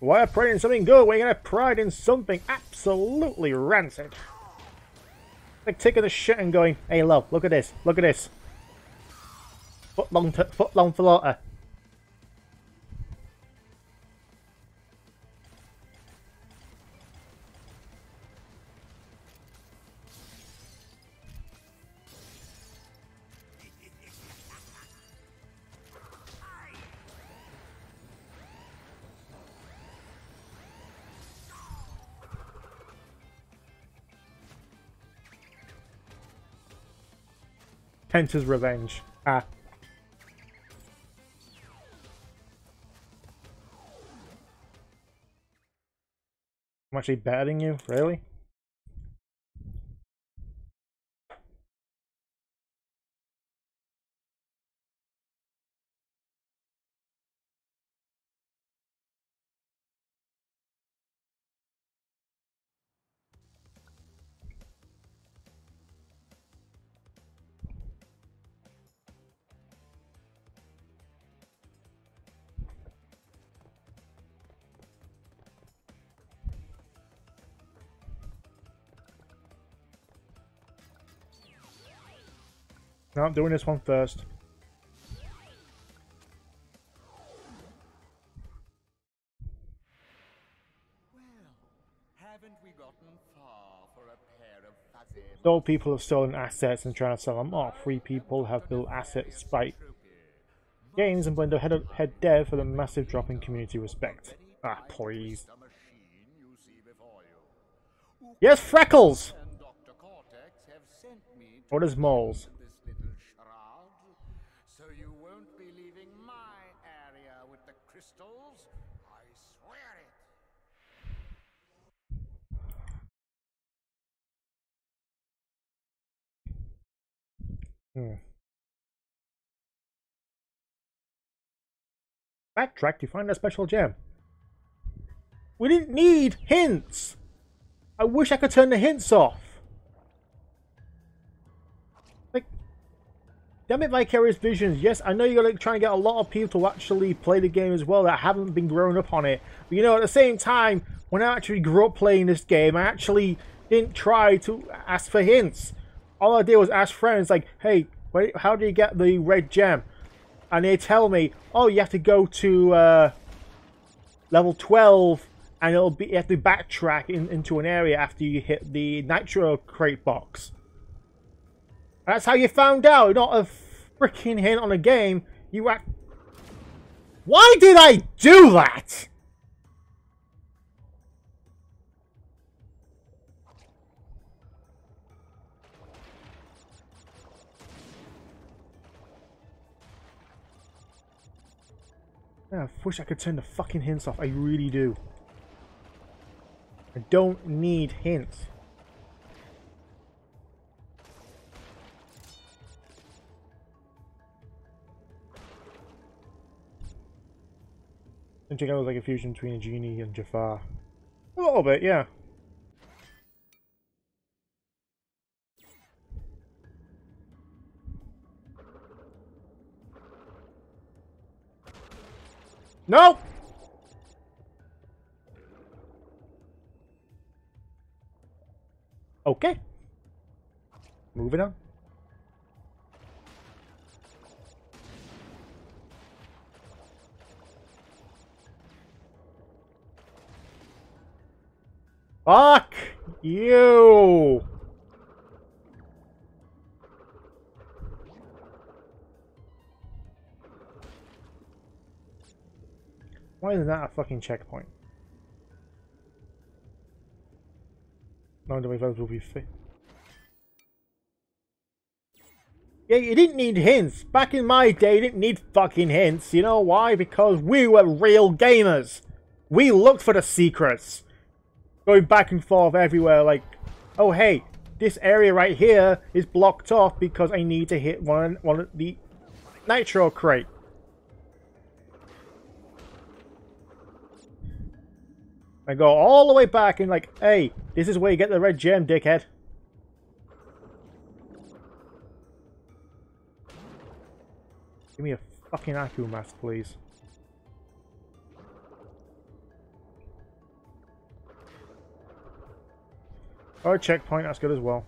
Why pride in something good when you're gonna pride in something absolutely rancid? Like taking the shit and going, hey love, look at this, look at this. Foot long floater. Penta's revenge. Ah. I'm actually better than you? Really? No, I'm doing this one first. Haven't we gotten far for a pair of fuzzy... All people have stolen assets and trying to sell them off. Free people have built assets by games and blend head dev for the massive drop in community respect. Ah, please. Yes, Freckles! What is moles? So you won't be leaving my area with the crystals? I swear it. Backtrack to find a special gem. We didn't need hints! I wish I could turn the hints off. Like, damn it, Vicarious Visions. Yes, I know you're like trying to get a lot of people to actually play the game as well that haven't been grown up on it. But you know, at the same time, when I actually grew up playing this game, I actually didn't try to ask for hints. All I did was ask friends like, hey, wait, how do you get the red gem? And they tell me, oh, you have to go to level 12 and it'll be, you have to backtrack into an area after you hit the Nitro crate box. That's how you found out, not a freaking hint on a game. You act. Why did I do that? I wish I could turn the fucking hints off. I really do. I don't need hints. I think I was like a fusion between a genie and Jafar. A little bit, yeah. No! Okay. Moving on. Fuck you! Why is that a fucking checkpoint? None of my votes will be fit. Yeah, you didn't need hints. Back in my day, you didn't need fucking hints. You know why? Because we were real gamers. We looked for the secrets. Going back and forth everywhere like, oh hey, this area right here is blocked off because I need to hit one of the Nitro crate. I go all the way back and like, hey, this is where you get the red gem, dickhead. Give me a fucking Aku mask, please. Or a checkpoint, that's good as well.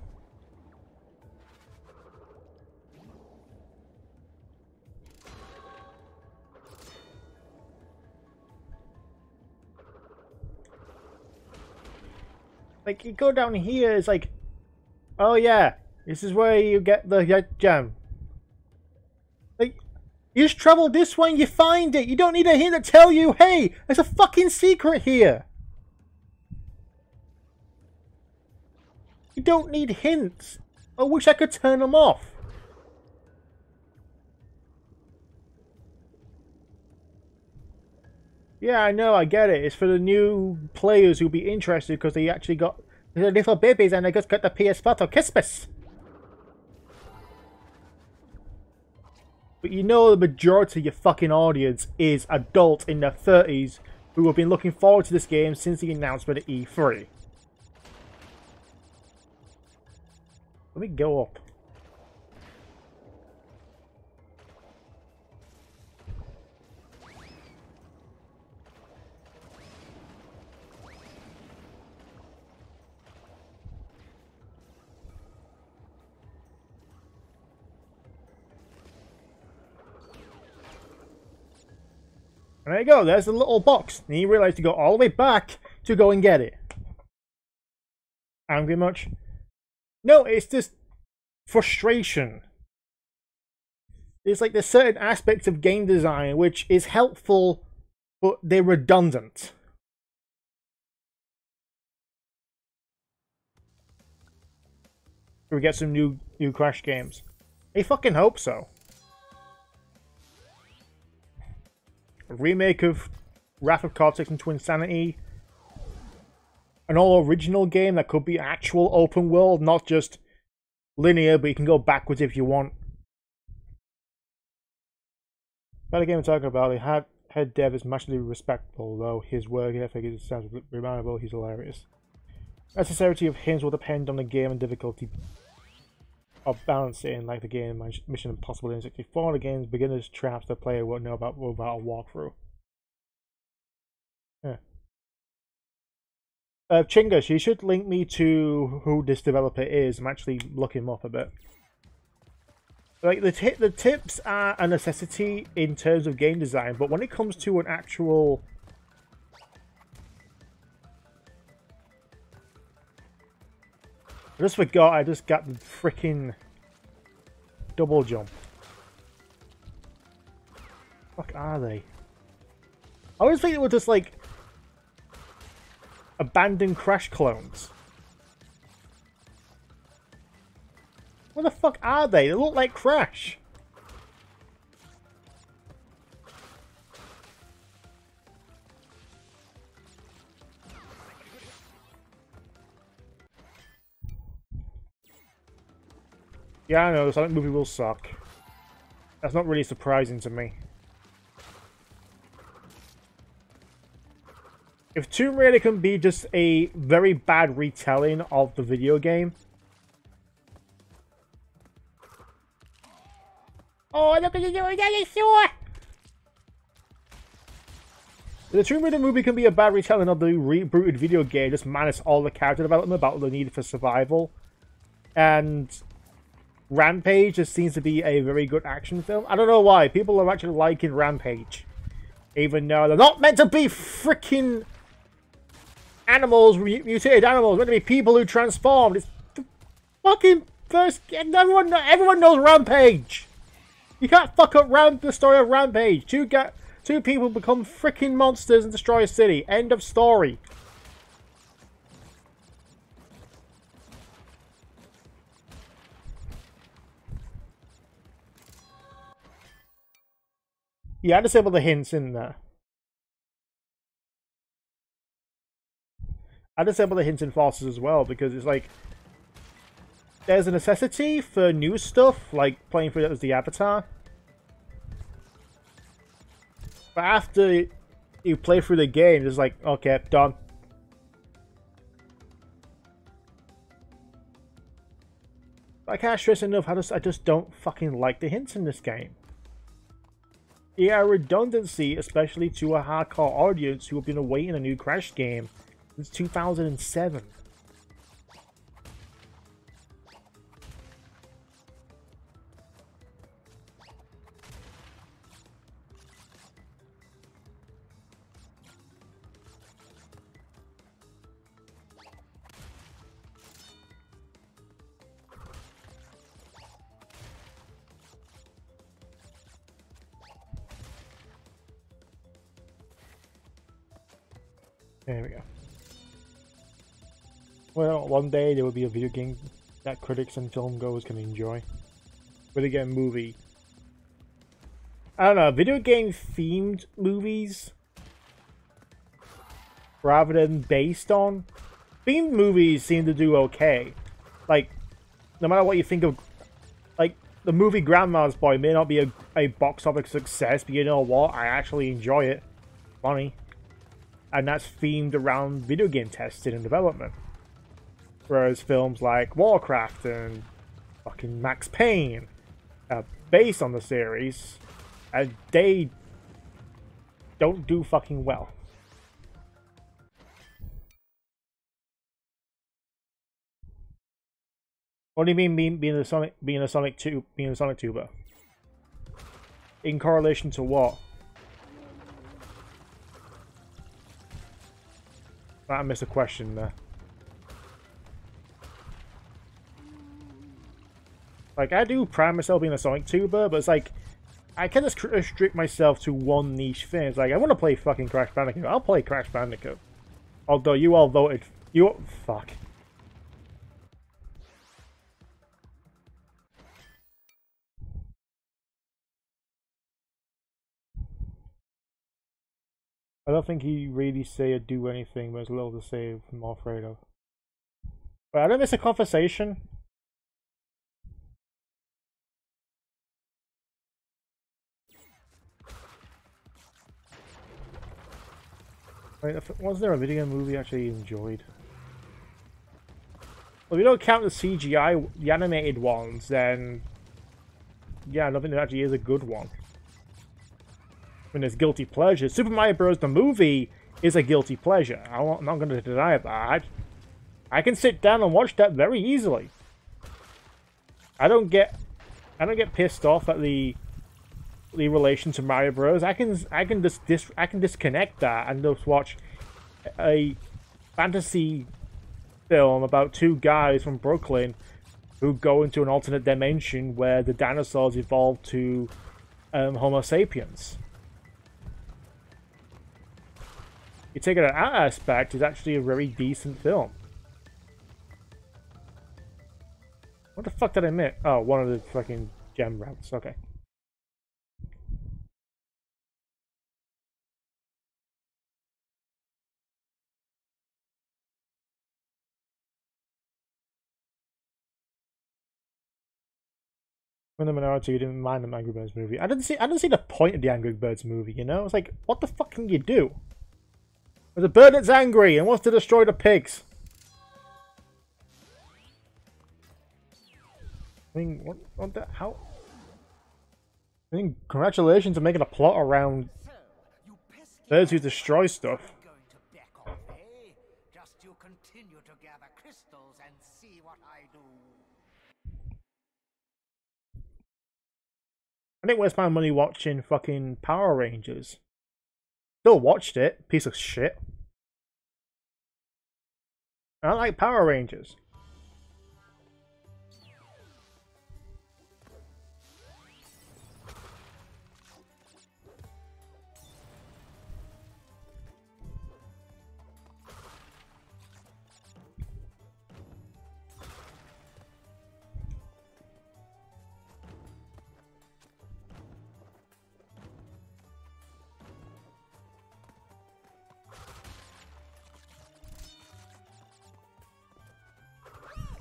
Like, you go down here, it's like, oh yeah, this is where you get the gem. Like, you just travel this way and you find it. You don't need a hint to tell you, hey, there's a fucking secret here. You don't need hints. I wish I could turn them off. Yeah, I know, I get it. It's for the new players who'll be interested because they actually got the little babies and they just got the PS4 for Christmas. But you know the majority of your fucking audience is adults in their 30s who have been looking forward to this game since the announcement at E3. Let me go up. And there you go, there's the little box. And you realize to go all the way back to go and get it. Angry much? No, it's just frustration. It's like there's certain aspects of game design which is helpful, but they're redundant. We get some new Crash games. I fucking hope so. A remake of Wrath of Cortex and Twinsanity. An all-original game that could be actual open world, not just linear, but you can go backwards if you want. About the game I'm talking about, the head dev is massively respectable, though his work ethic sounds remarkable. He's hilarious. Necessity of hints will depend on the game and difficulty of balancing, like the game Mission Impossible N64. The game's beginner's traps the player won't know about without a walkthrough. Yeah. Chinga, she should link me to who this developer is. I'm actually looking him up a bit. Like the tips are a necessity in terms of game design, but when it comes to an actual I just forgot I just got the freaking double jump. Fuck are they? I always think they were just like abandoned Crash clones. What the fuck are they? They look like Crash. Yeah, I know, the Sonic movie will suck. That's not really surprising to me. If Tomb Raider can be just a very bad retelling of the video game... Oh, look at you doing dinosaur! The Tomb Raider movie can be a bad retelling of the rebooted video game, just minus all the character development about the need for survival. And Rampage just seems to be a very good action film. I don't know why. People are actually liking Rampage. Even though they're not meant to be freaking animals, mutated animals. They're meant to be people who transformed. It's the fucking first... Everyone knows Rampage! You can't fuck up the story of Rampage. Two people become freaking monsters and destroy a city. End of story. Yeah, I disabled the hints in there. I disabled the hints in Forces as well because it's like there's a necessity for new stuff, like playing through it as the Avatar. But after you play through the game, it's like, okay, done. I can't stress enough how I just don't fucking like the hints in this game. Yeah, redundancy, especially to a hardcore audience who have been awaiting a new Crash game since 2007. There we go. Well, one day there will be a video game that critics and film goers can enjoy. Video game movie. I don't know, video game themed movies rather than based on. Themed movies seem to do okay. Like, no matter what you think of, like, the movie Grandma's Boy may not be a box office success, but you know what? I actually enjoy it. Funny. And that's themed around video game testing and development. Whereas films like Warcraft and fucking Max Payne are based on the series, and they don't do fucking well. What do you mean being a Sonic tuber? In correlation to what? I missed a question there. Like, I do pride myself being a Sonic tuber, but it's like, I can't just restrict myself to one niche thing. It's like, I want to play fucking Crash Bandicoot. I'll play Crash Bandicoot. Although you all voted... Fuck. I don't think he really say or do anything, but there's a little to say I'm more afraid of. Wait, I don't miss a conversation? Wait, was there a video movie I actually enjoyed? Well, if you don't count the CGI, the animated ones, then... yeah, I don't think there actually is a good one. I mean, there's guilty pleasure. Super Mario Bros. The movie is a guilty pleasure. I'm not going to deny that. I can sit down and watch that very easily. I don't get pissed off at the relation to Mario Bros. I can disconnect that and just watch a fantasy film about two guys from Brooklyn who go into an alternate dimension where the dinosaurs evolved to Homo sapiens. You take it at that aspect, it's actually a very decent film. What the fuck did I miss? Oh, one of the fucking gem routes. Okay. In the minority, you didn't mind the Angry Birds movie. I didn't see the point of the Angry Birds movie. You know, it's like, what the fuck can you do? There's a bird that's angry and wants to destroy the pigs. I mean, what the how? I mean, congratulations on making a plot around birds who destroy stuff. Just you continue to gather crystals and see what I do. I didn't waste my money watching fucking Power Rangers. Still watched it, piece of shit. I like Power Rangers.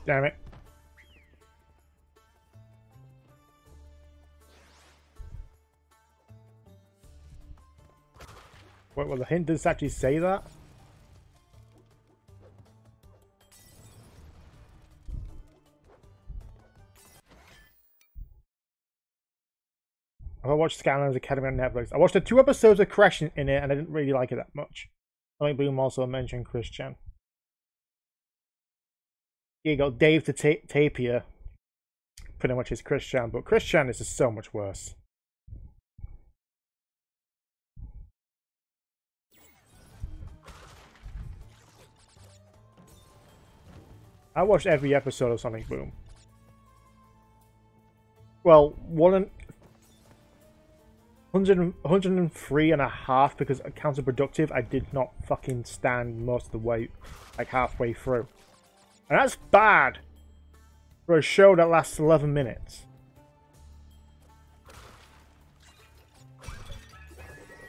Damn it. Wait, well, the hint does actually say that? I watched Scanlan's Academy on Netflix. I watched the 2 episodes of Crash in it, and I didn't really like it that much. Sonic Boom also mentioned Christian. You got Dave to Tapia. Pretty much is Christian, but Christian is just so much worse. I watched every episode of Sonic Boom. Well, 103 and a half because counterproductive. I did not fucking stand most of the way, like halfway through. And that's bad for a show that lasts 11 minutes.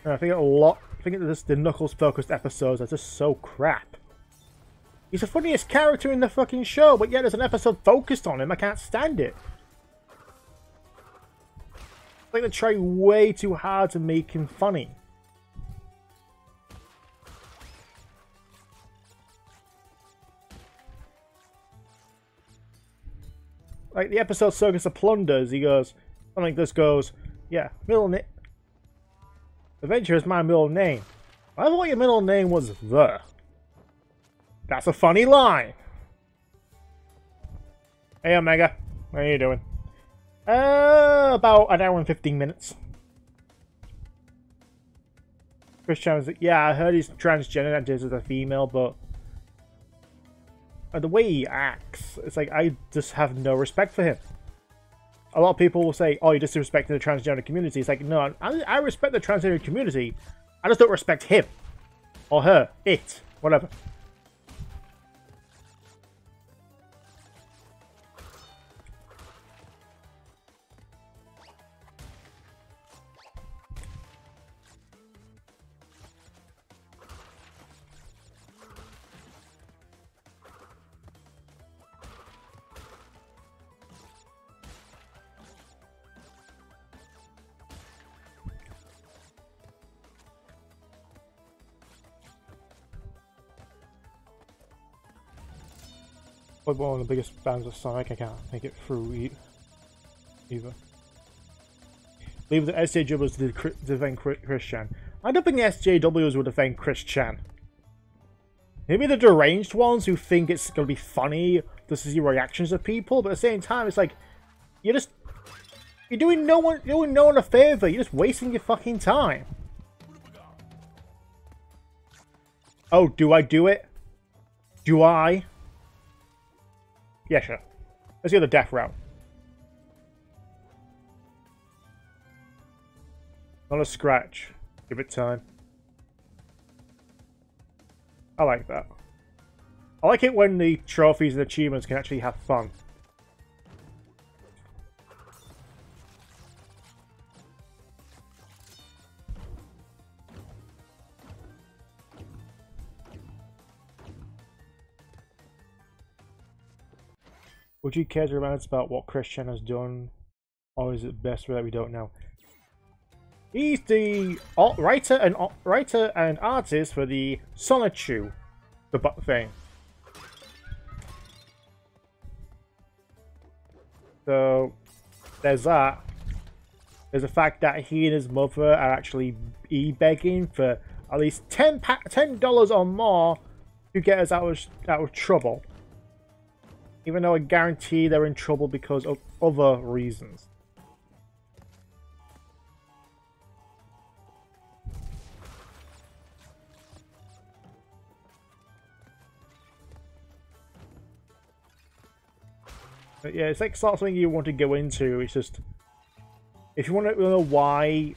And I think the Knuckles focused episodes are just so crap. He's the funniest character in the fucking show, but yet there's an episode focused on him. I can't stand it. Like they try way too hard to make him funny. Like the episode Circus of Plunders, he goes, something like this goes, yeah, Adventure is my middle name. I thought your middle name was The. That's a funny line. Hey Omega, how are you doing? About an hour and 15 minutes. Chris Chan was like, yeah, I heard he's transgender and is a female, but the way he acts, it's like, I just have no respect for him. A lot of people will say, oh, you're disrespecting the transgender community. It's like, no, I respect the transgender community. I just don't respect him. Or her. It. Whatever. One of the biggest fans of Sonic. I can't make it through either. Leave the SJWs to defend Chris Chan. I don't think the SJWs would defend Chris Chan. Maybe the deranged ones who think it's going to be funny to see reactions of people, but at the same time, it's like you're doing no one a favor. You're just wasting your fucking time. Oh, do I do it? Do I? Yeah, sure. Let's go the death route. Not a scratch. Give it time. I like that. I like it when the trophies and achievements can actually have fun. Would you care to remind us about what Chris Chan has done, or is it best that we don't know? He's the writer and artist for the Sonicguru thing. So there's that. There's the fact that he and his mother are actually begging for at least $10 or more to get us out of trouble. Even though I guarantee they're in trouble because of other reasons. But yeah, it's like not something you want to go into. It's just, if you want to know why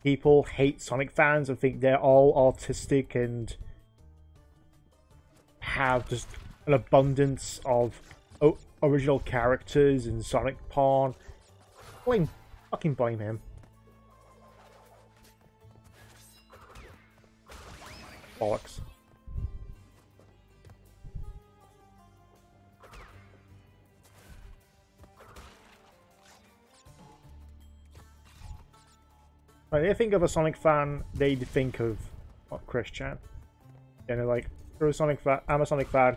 people hate Sonic fans and think they're all autistic and have just an abundance of original characters in Sonic porn, fucking blame him. Bollocks. When they think of a Sonic fan, they think of Chris Chan. And they're like, you're a Sonic fan, I'm a Sonic fan.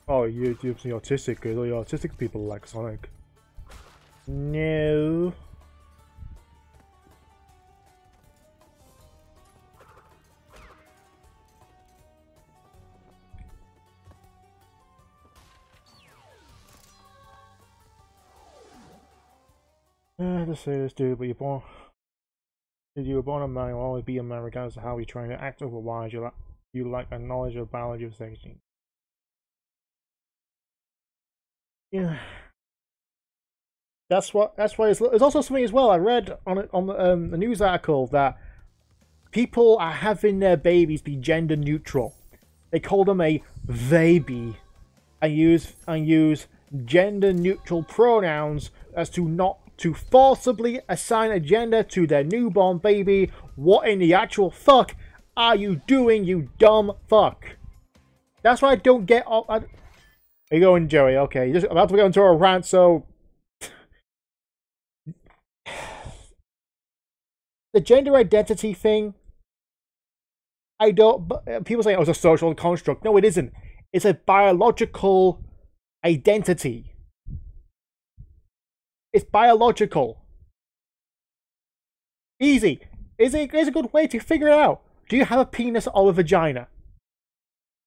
Oh, you're autistic, because all your autistic people like Sonic. No. To say this, dude, but you're born. You were born a man, you'll always be a man, regardless of how you try to act. Otherwise, you lack a knowledge of biology of sexuality. Yeah. That's what. That's why. There's also something as well. I read on the news article that people are having their babies be gender neutral. They call them a baby, and use gender neutral pronouns as to not to forcibly assign a gender to their newborn baby. What in the actual fuck are you doing, you dumb fuck? That's why I don't get all. Are you going, Joey? Okay, just about to go into a rant, so. The gender identity thing, I don't. People say, oh, it's a social construct. No, it isn't. It's a biological identity. It's biological. Easy. Is a good way to figure it out. Do you have a penis or a vagina?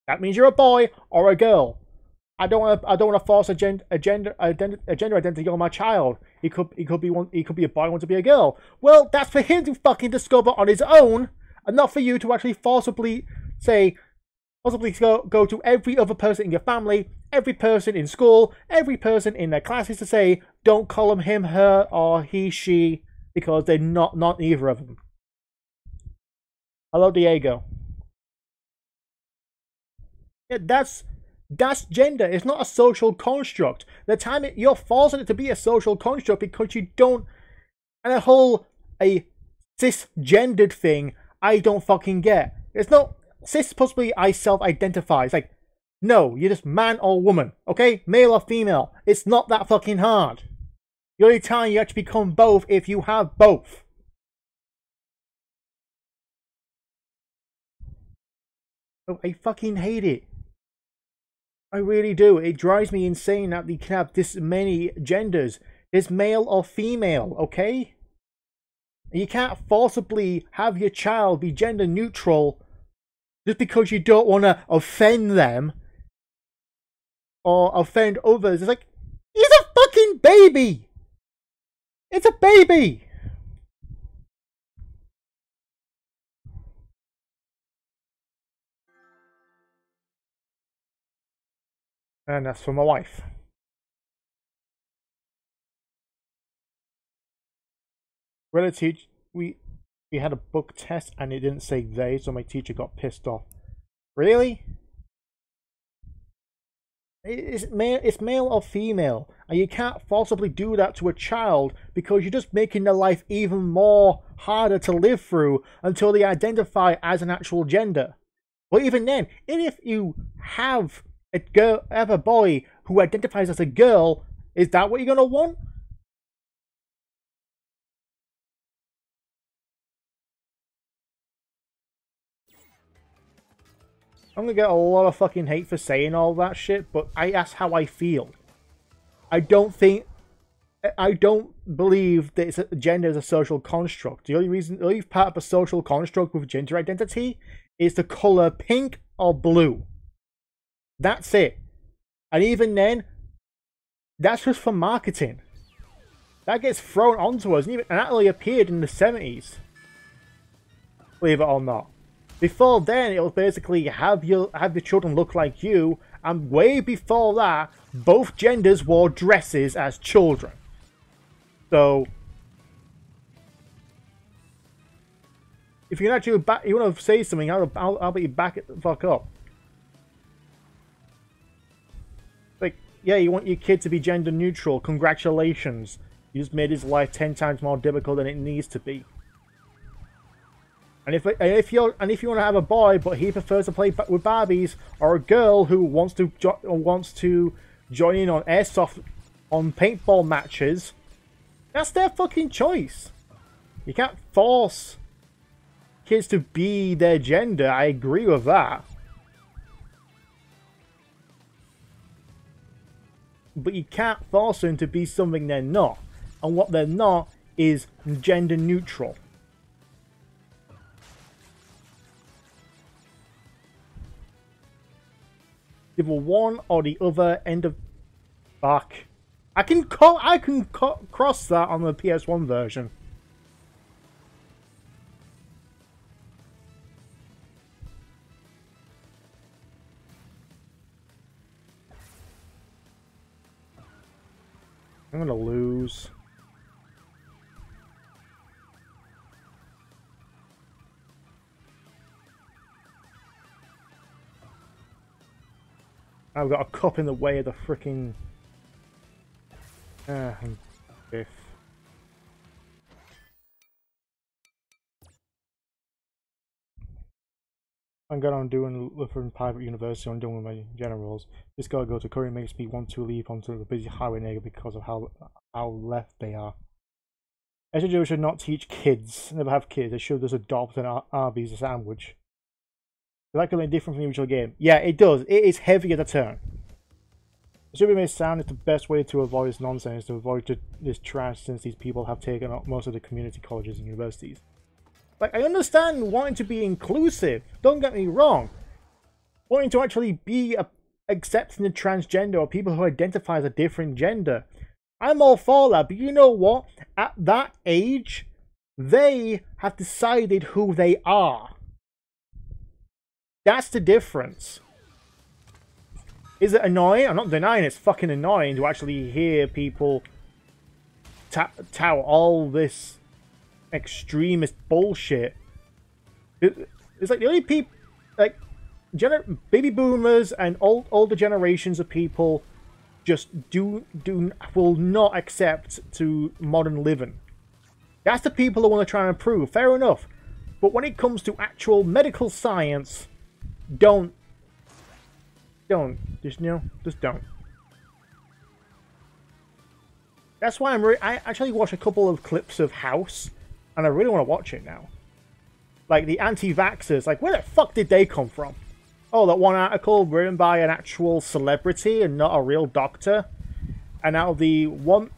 That means you're a boy or a girl. I don't want to force a gender identity on my child. He could be one. He could be a boy. Want to be a girl. Well, that's for him to fucking discover on his own, and not for you to actually forcibly go to every other person in your family, every person in school, every person in their classes to say, don't call him him, her, or he, she, because they're not either of them. Hello, Diego. Yeah, that's gender. It's not a social construct. The time you're forcing it to be a social construct because you don't, and a cisgendered thing, I don't fucking get. It's not cis supposed to be I self-identify. It's like, no, you're just man or woman, okay? Male or female. It's not that fucking hard. The only time you actually become both if you have both. Oh, I fucking hate it. I really do. It drives me insane that we can have this many genders. There's male or female, okay? You can't forcibly have your child be gender neutral just because you don't want to offend them or offend others. It's like, he's a fucking baby! It's a baby! And that's for my wife. We had a book test and it didn't say they, so my teacher got pissed off. Really? It's male or female, and you can't forcibly do that to a child because you're just making their life even more harder to live through until they identify as an actual gender. But even then, if you have a boy who identifies as a girl, is that what you're gonna want? I'm gonna get a lot of fucking hate for saying all that shit, but that's how I feel. I don't believe that gender is a social construct. The only part of a social construct with gender identity is the color pink or blue. That's it. And even then, that's just for marketing. That gets thrown onto us, and that only appeared in the 70s. Believe it or not. Before then, it was basically have your children look like you, and way before that, both genders wore dresses as children. So, if you can actually you want to say something, I'll bet you back it the fuck up. Like, yeah, you want your kid to be gender neutral. Congratulations, you just made his life 10 times more difficult than it needs to be. And if you want to have a boy, but he prefers to play with Barbies, or a girl who wants to join in on airsoft, on paintball matches, that's their fucking choice. You can't force kids to be their gender. I agree with that. But you can't force them to be something they're not. And what they're not is gender neutral. Either one or the other end of back. I can cross that on the PS1 version. I'm gonna lose. I've got a cup in the way of the freaking biff. I'm going on doing Lutheran private university. I'm done with my generals. This guy go to Korea makes me want to leave onto the busy highway nigga because of how left they are. SJO should not teach kids, never have kids. They should just adopt an Arby's a sandwich. Is that going different from the usual game? Yeah, it does. It is heavy at the turn. It should be made sound. It's the best way to avoid this nonsense, to avoid this trash, since these people have taken up most of the community colleges and universities. Like, I understand wanting to be inclusive, don't get me wrong. Wanting to actually be accepting the transgender or people who identify as a different gender. I'm all for that, but you know what? At that age, they have decided who they are. That's the difference. Is it annoying? I'm not denying it's fucking annoying to actually hear people tout all this extremist bullshit. It's like the only people, like baby boomers and older generations of people just will not accept to modern living. That's the people who want to try and improve. Fair enough, but when it comes to actual medical science, don't just don't. That's why I actually watched a couple of clips of House, and I really want to watch it now. Like the anti-vaxxers, like where the fuck did they come from? Oh, that one article written by an actual celebrity and not a real doctor. And out of the 1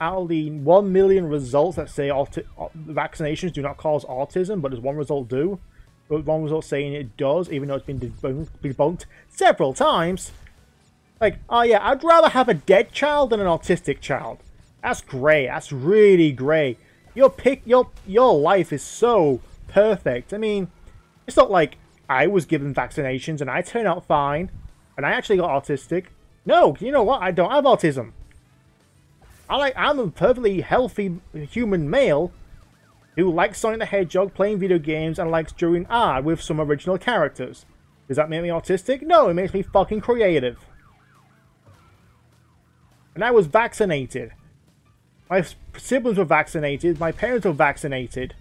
million results that say vaccinations do not cause autism, but there's one result do. But one result saying it does, even though it's been debunked several times. Like, oh yeah, I'd rather have a dead child than an autistic child. That's great. That's really great. Your life is so perfect. I mean, it's not like I was given vaccinations and I turned out fine and I actually got autistic. No, you know what? I don't have autism. I'm a perfectly healthy human male who likes Sonic the Hedgehog, playing video games, and likes drawing art with some original characters. Does that make me autistic? No, it makes me fucking creative. And I was vaccinated. My siblings were vaccinated, my parents were vaccinated.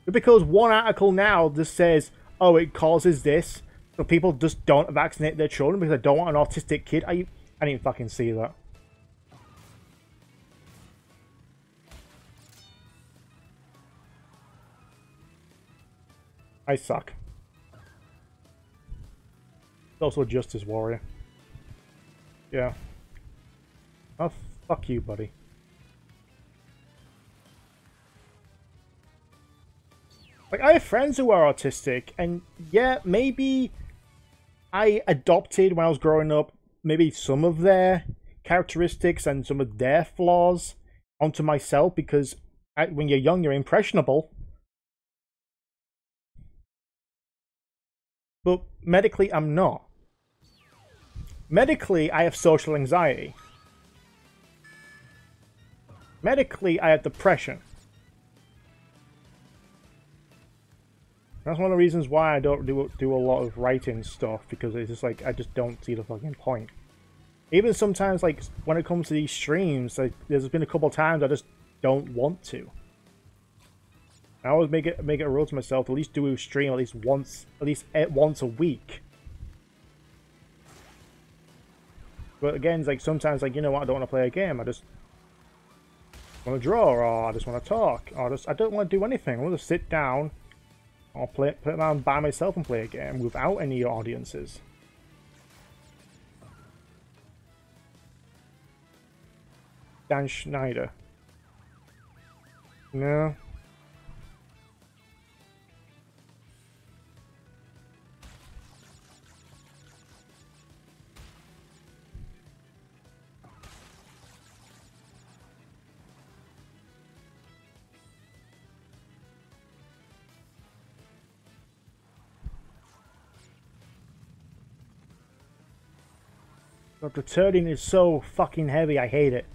But because one article now just says, oh, it causes this, so people just don't vaccinate their children because they don't want an autistic kid. I didn't fucking see that. I suck. Also a Justice Warrior. Yeah. Oh, fuck you, buddy. Like, I have friends who are autistic, and yeah, maybe I adopted when I was growing up maybe some of their characteristics and some of their flaws onto myself, because when you're young, you're impressionable. But medically, I'm not. Medically, I have social anxiety. Medically, I have depression. That's one of the reasons why I don't do a lot of writing stuff, because it's just like, I just don't see the fucking point. Even sometimes, like, when it comes to these streams, like, there's been a couple of times I just don't want to. I always make it a rule to myself to at least do a stream at least once a week. But again, it's like sometimes, like, you know what, I don't want to play a game. I just want to draw, or I just want to talk, or I don't want to do anything. I want to sit down. I'll play it around by myself and play a game without any audiences. Dan Schneider. No. But the turning is so fucking heavy, I hate it.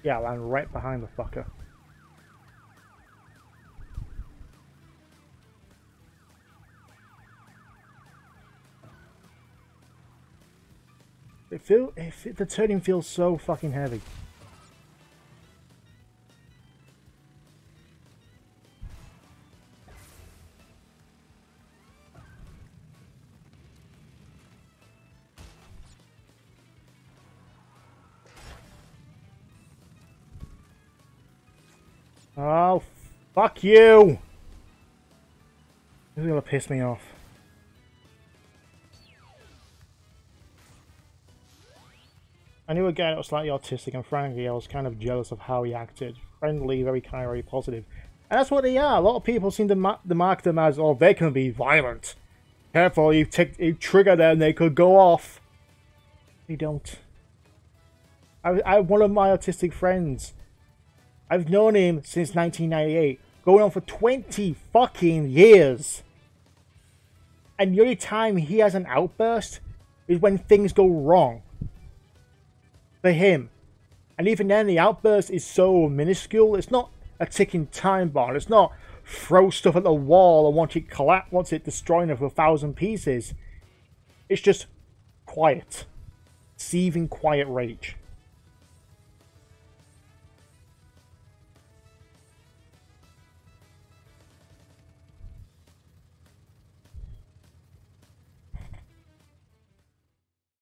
Yeah, I land right behind the fucker. The turning feels so fucking heavy. Oh, fuck you! This is gonna piss me off. I knew a guy that was slightly autistic, and frankly, I was kind of jealous of how he acted. Friendly, very kind, very positive. And that's what they are. A lot of people seem to mark them as, oh, they can be violent. Careful, you trigger them, they could go off. They don't. I have one of my autistic friends. I've known him since 1998, going on for 20 fucking years. And the only time he has an outburst is when things go wrong. For him. And even then, the outburst is so minuscule. It's not a ticking time bomb. It's not throw stuff at the wall and want it destroying it for 1,000 pieces. It's just quiet. Seething quiet rage.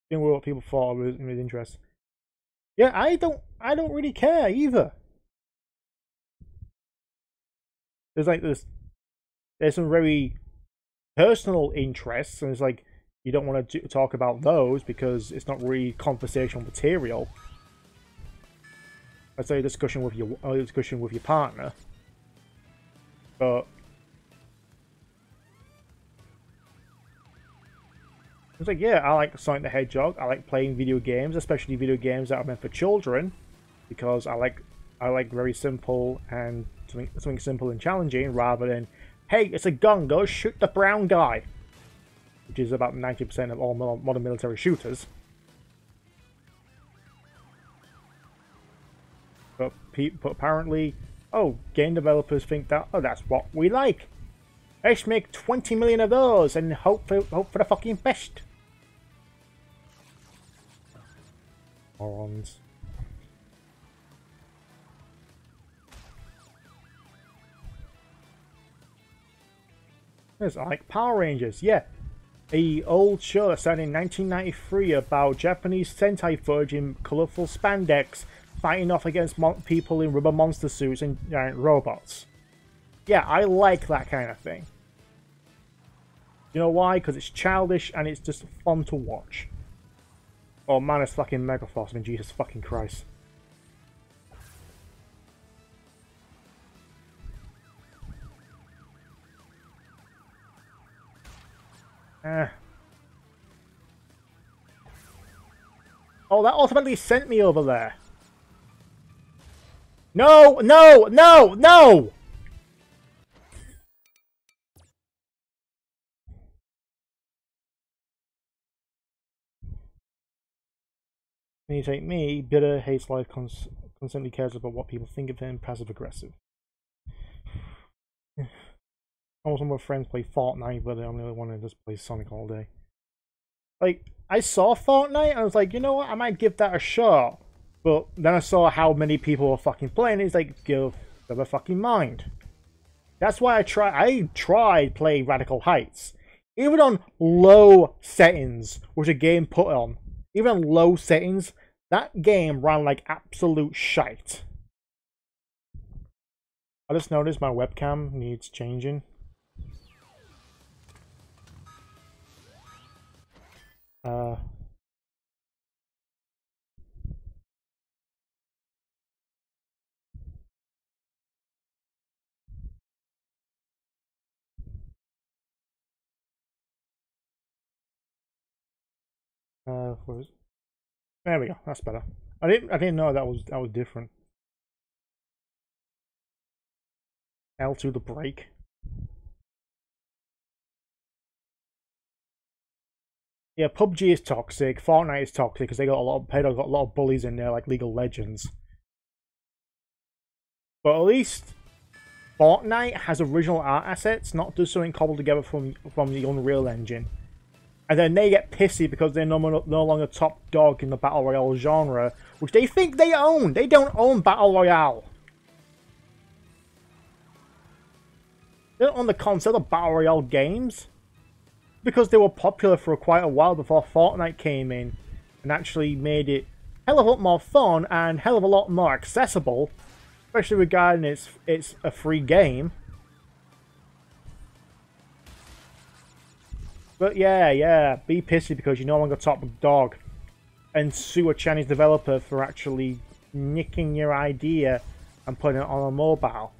Didn't know what people thought was in his interest. Yeah, I don't really care either. There's some very personal interests, and it's like you don't want to talk about those because it's not really conversational material. I'd say a discussion with your partner, but it's like, yeah, I like Sonic the Hedgehog. I like playing video games, especially video games that are meant for children, because I like very simple and something simple and challenging, rather than, hey, it's a gun, go shoot the brown guy, which is about 90% of all modern military shooters. But apparently, oh, game developers think that, oh, that's what we like. Let's make 20 million of those and hope for the fucking best. Morons. It's like Power Rangers, yeah. A old show that started in 1993 about Japanese Sentai footage in colourful spandex fighting off against people in rubber monster suits and giant robots. Yeah, I like that kind of thing. You know why? Because it's childish and it's just fun to watch. Oh man, it's fucking Megaforce. I mean, Jesus fucking Christ. Oh, that ultimately sent me over there. No, no, no, no! When you take me, bitter, hates life, constantly cares about what people think of him, passive aggressive. Almost all my friends play Fortnite, but I'm the only one who just plays Sonic all day. Like, I saw Fortnite and I was like, you know what, I might give that a shot. But then I saw how many people were fucking playing it. It's like, give them a fucking mind. That's why I tried playing Radical Heights. Even on low settings, which a game put on, even on low settings, that game ran like absolute shite. I just noticed my webcam needs changing. There we go. That's better. I didn't know that was different. L to the break. Yeah, PUBG is toxic. Fortnite is toxic because they got a lot of bullies in there, like League of Legends. But at least Fortnite has original art assets, not just something cobbled together from the Unreal Engine. and then they get pissy because they're no longer top dog in the Battle Royale genre, which they think they own. They don't own Battle Royale. They don't own the concept of Battle Royale games. Because they were popular for quite a while before Fortnite came in and actually made it a hell of a lot more fun and hell of a lot more accessible, especially regarding it's a free game. But yeah, be pissy because you're no longer top dog, and sue a Chinese developer for actually nicking your idea and putting it on a mobile.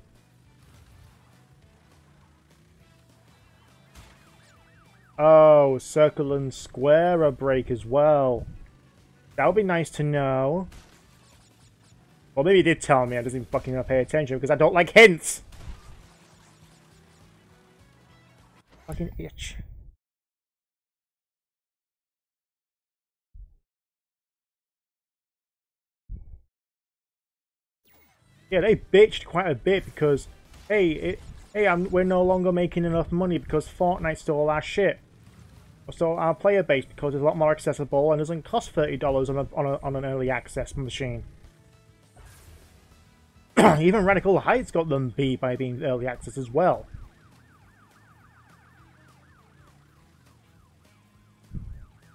Oh, circle and square are break as well. That would be nice to know. Well, maybe he did tell me. I didn't fucking pay attention because I don't like hints. Fucking itch. Yeah, they bitched quite a bit because, hey, we're no longer making enough money because Fortnite stole our shit. So our player base because it's a lot more accessible and doesn't cost $30 on an early access machine. Even Radical Heights got them beat by being early access as well.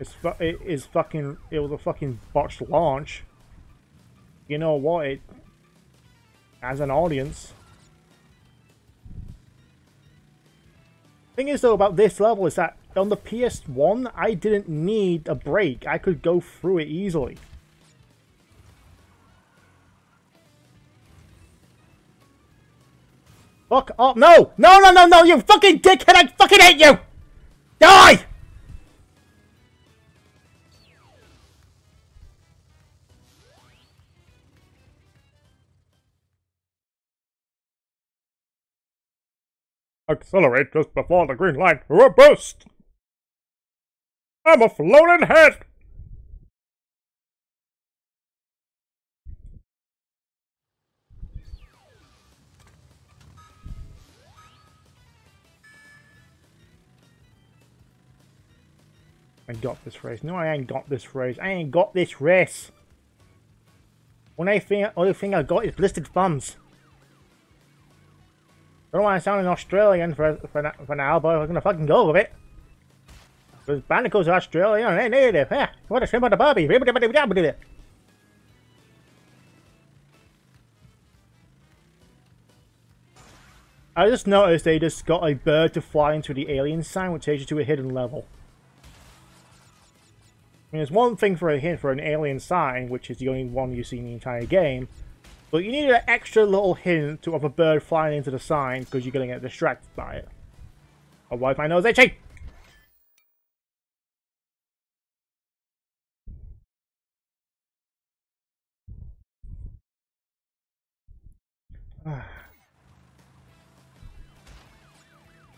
It was a fucking botched launch. You know what? It as an audience. Thing is though about this level is that on the PS1 I didn't need a break. I could go through it easily. Fuck off! No! No! No! No! No! You fucking dickhead! I fucking hate you! Die! Accelerate just before the green light for a boost! I'm a floating head! I got this race. No, I ain't got this race. I ain't got this race. Only thing I got is blistered thumbs. I don't want to sound an Australian for now, but I'm gonna fucking go with it. Because Bandicoot's Australian and they native. Yeah, what a shrimp on the barbie. I just noticed they just got a bird to fly into the alien sign, which takes you to a hidden level. I mean, it's one thing for a hint for an alien sign, which is the only one you see in the entire game, but you need an extra little hint of a bird flying into the sign because you're going to get distracted by it. Otherwise, my nose itchy!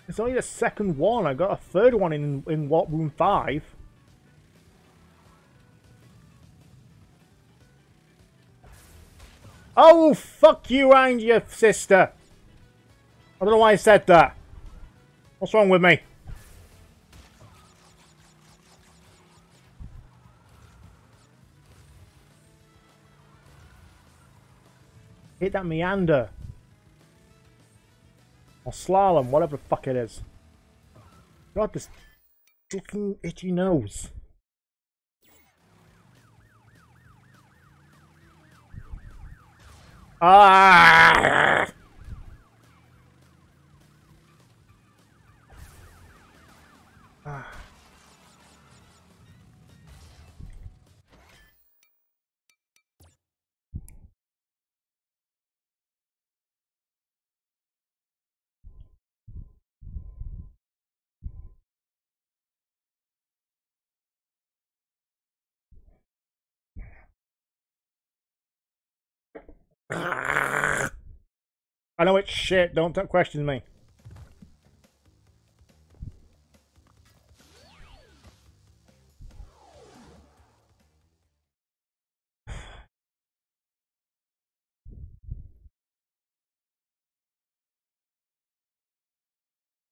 It's only the second one. I got a third one in Warp Room 5. Oh, fuck you and your sister. I don't know why I said that. What's wrong with me? Hit that meander. Or slalom, whatever the fuck it is. God, this fucking itchy nose. Ah! I know it's shit, don't question me.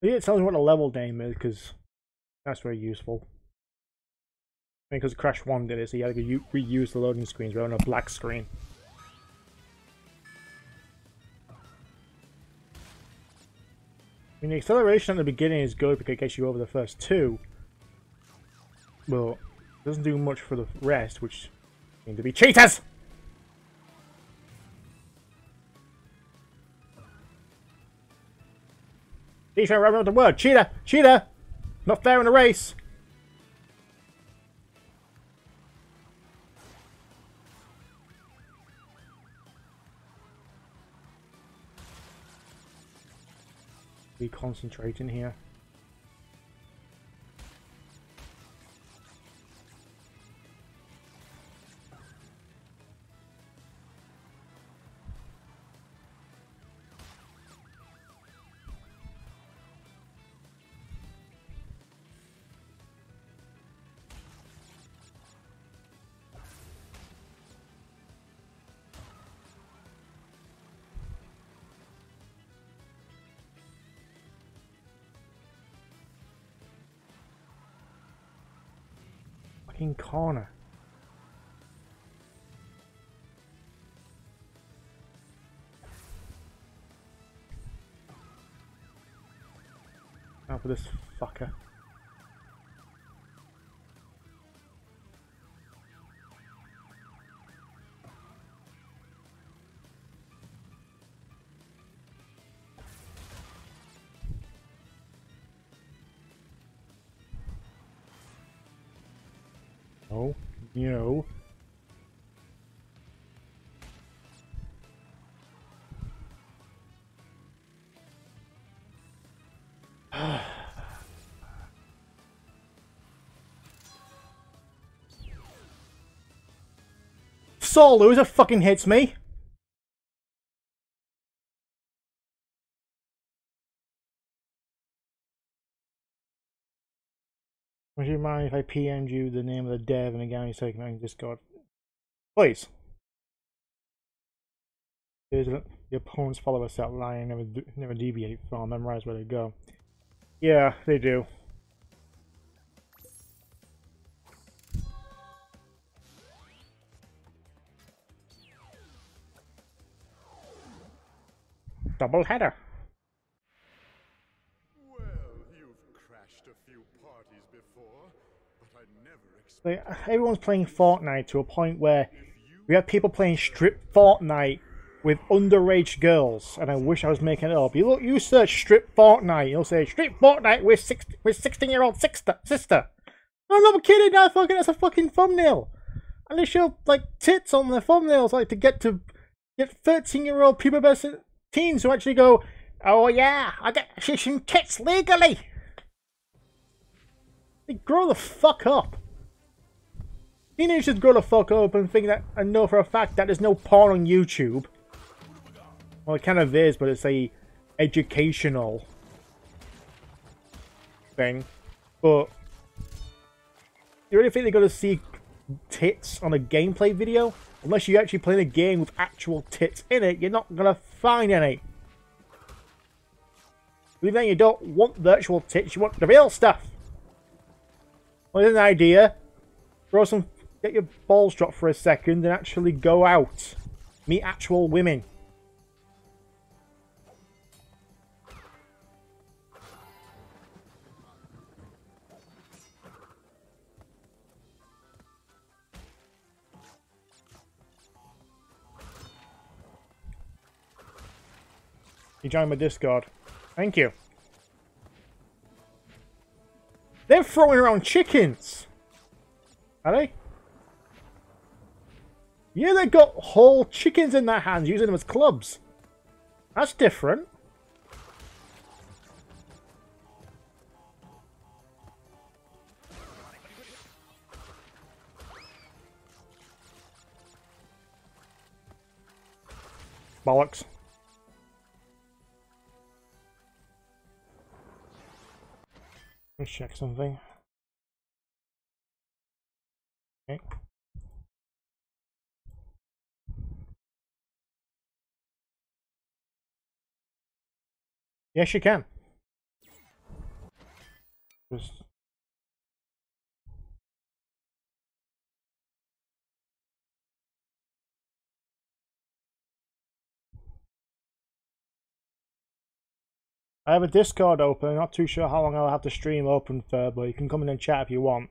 It tells me what the level name is, because that's very useful. Because Crash 1 did it, so you had to reuse the loading screens rather than a black screen. I mean, the acceleration at the beginning is good because it gets you over the first two. But it doesn't do much for the rest, which seem to be cheaters! He's trying to remember the word. Cheater! Cheater! Not fair in a race! Be concentrating here. Fucking corner. Now for this fucker. Oh, no. Sore loser fucking hits me. Would you mind if I PM'd you the name of the dev and the guy who's taking out in Discord? Please. Here's the opponent's follower set line, never deviate from, memorize where they go. Yeah, they do. Double header. Well, you've crashed a few parties before, but I never expected. Like, everyone's playing Fortnite to a point where we have people playing strip Fortnite with underage girls, and I wish I was making it up. You look, you search strip Fortnite, you'll say strip Fortnite with 16-year-old sister. I'm not kidding. That's a fucking thumbnail, and they show like tits on their thumbnails, like to get 13-year-old pubescent teens who actually go, oh yeah, I get some tits legally. They grow the fuck up. Teenagers grow the fuck up and think that, and know for a fact that there's no porn on YouTube. Well, it kind of is, but it's a educational thing. But you really think they're going to see tits on a gameplay video? Unless you actually play a game with actual tits in it, you're not going to find any. Even then, you don't want the actual tits, you want the real stuff. Well, here's an idea. Get your balls dropped for a second and actually go out. Meet actual women. You joined my Discord. Thank you. They're throwing around chickens. Are they? Yeah, they got whole chickens in their hands, using them as clubs. That's different. Bollocks. Let's check something. Okay. Yes, you can. Just I have a Discord open. I'm not too sure how long I'll have the stream open for, but you can come in and chat if you want.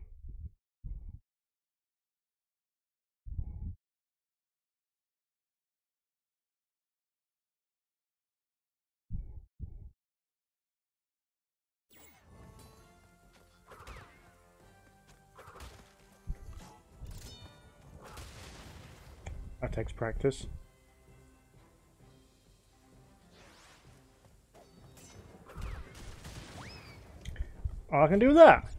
That takes practice. Oh, I can do that.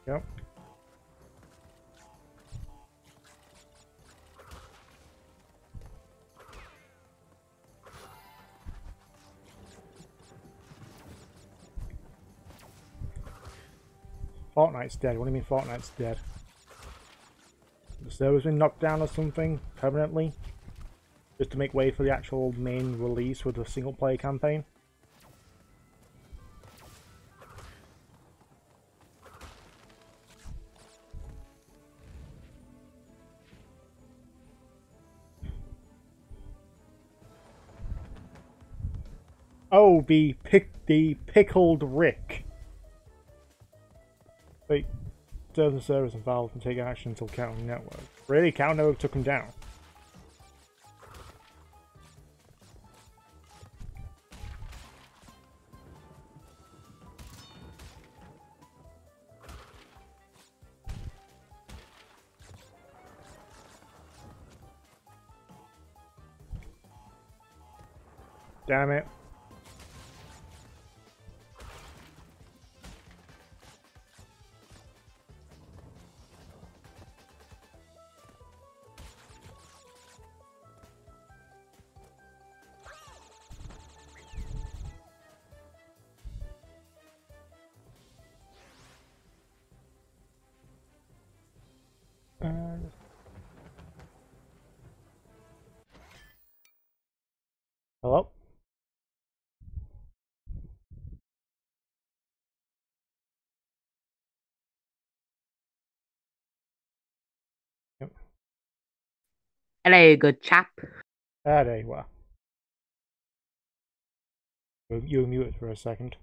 Yep. Fortnite's dead. What do you mean Fortnite's dead? The server's been knocked down or something permanently? Just to make way for the actual main release with the single player campaign? Oh, the pickled Rick. Wait, serve the service and Valve can take action until Counter Network. Really? Counter Network took him down. Damn it. Hello? Yep. Hello, good chap. There you are. You were muted for a second.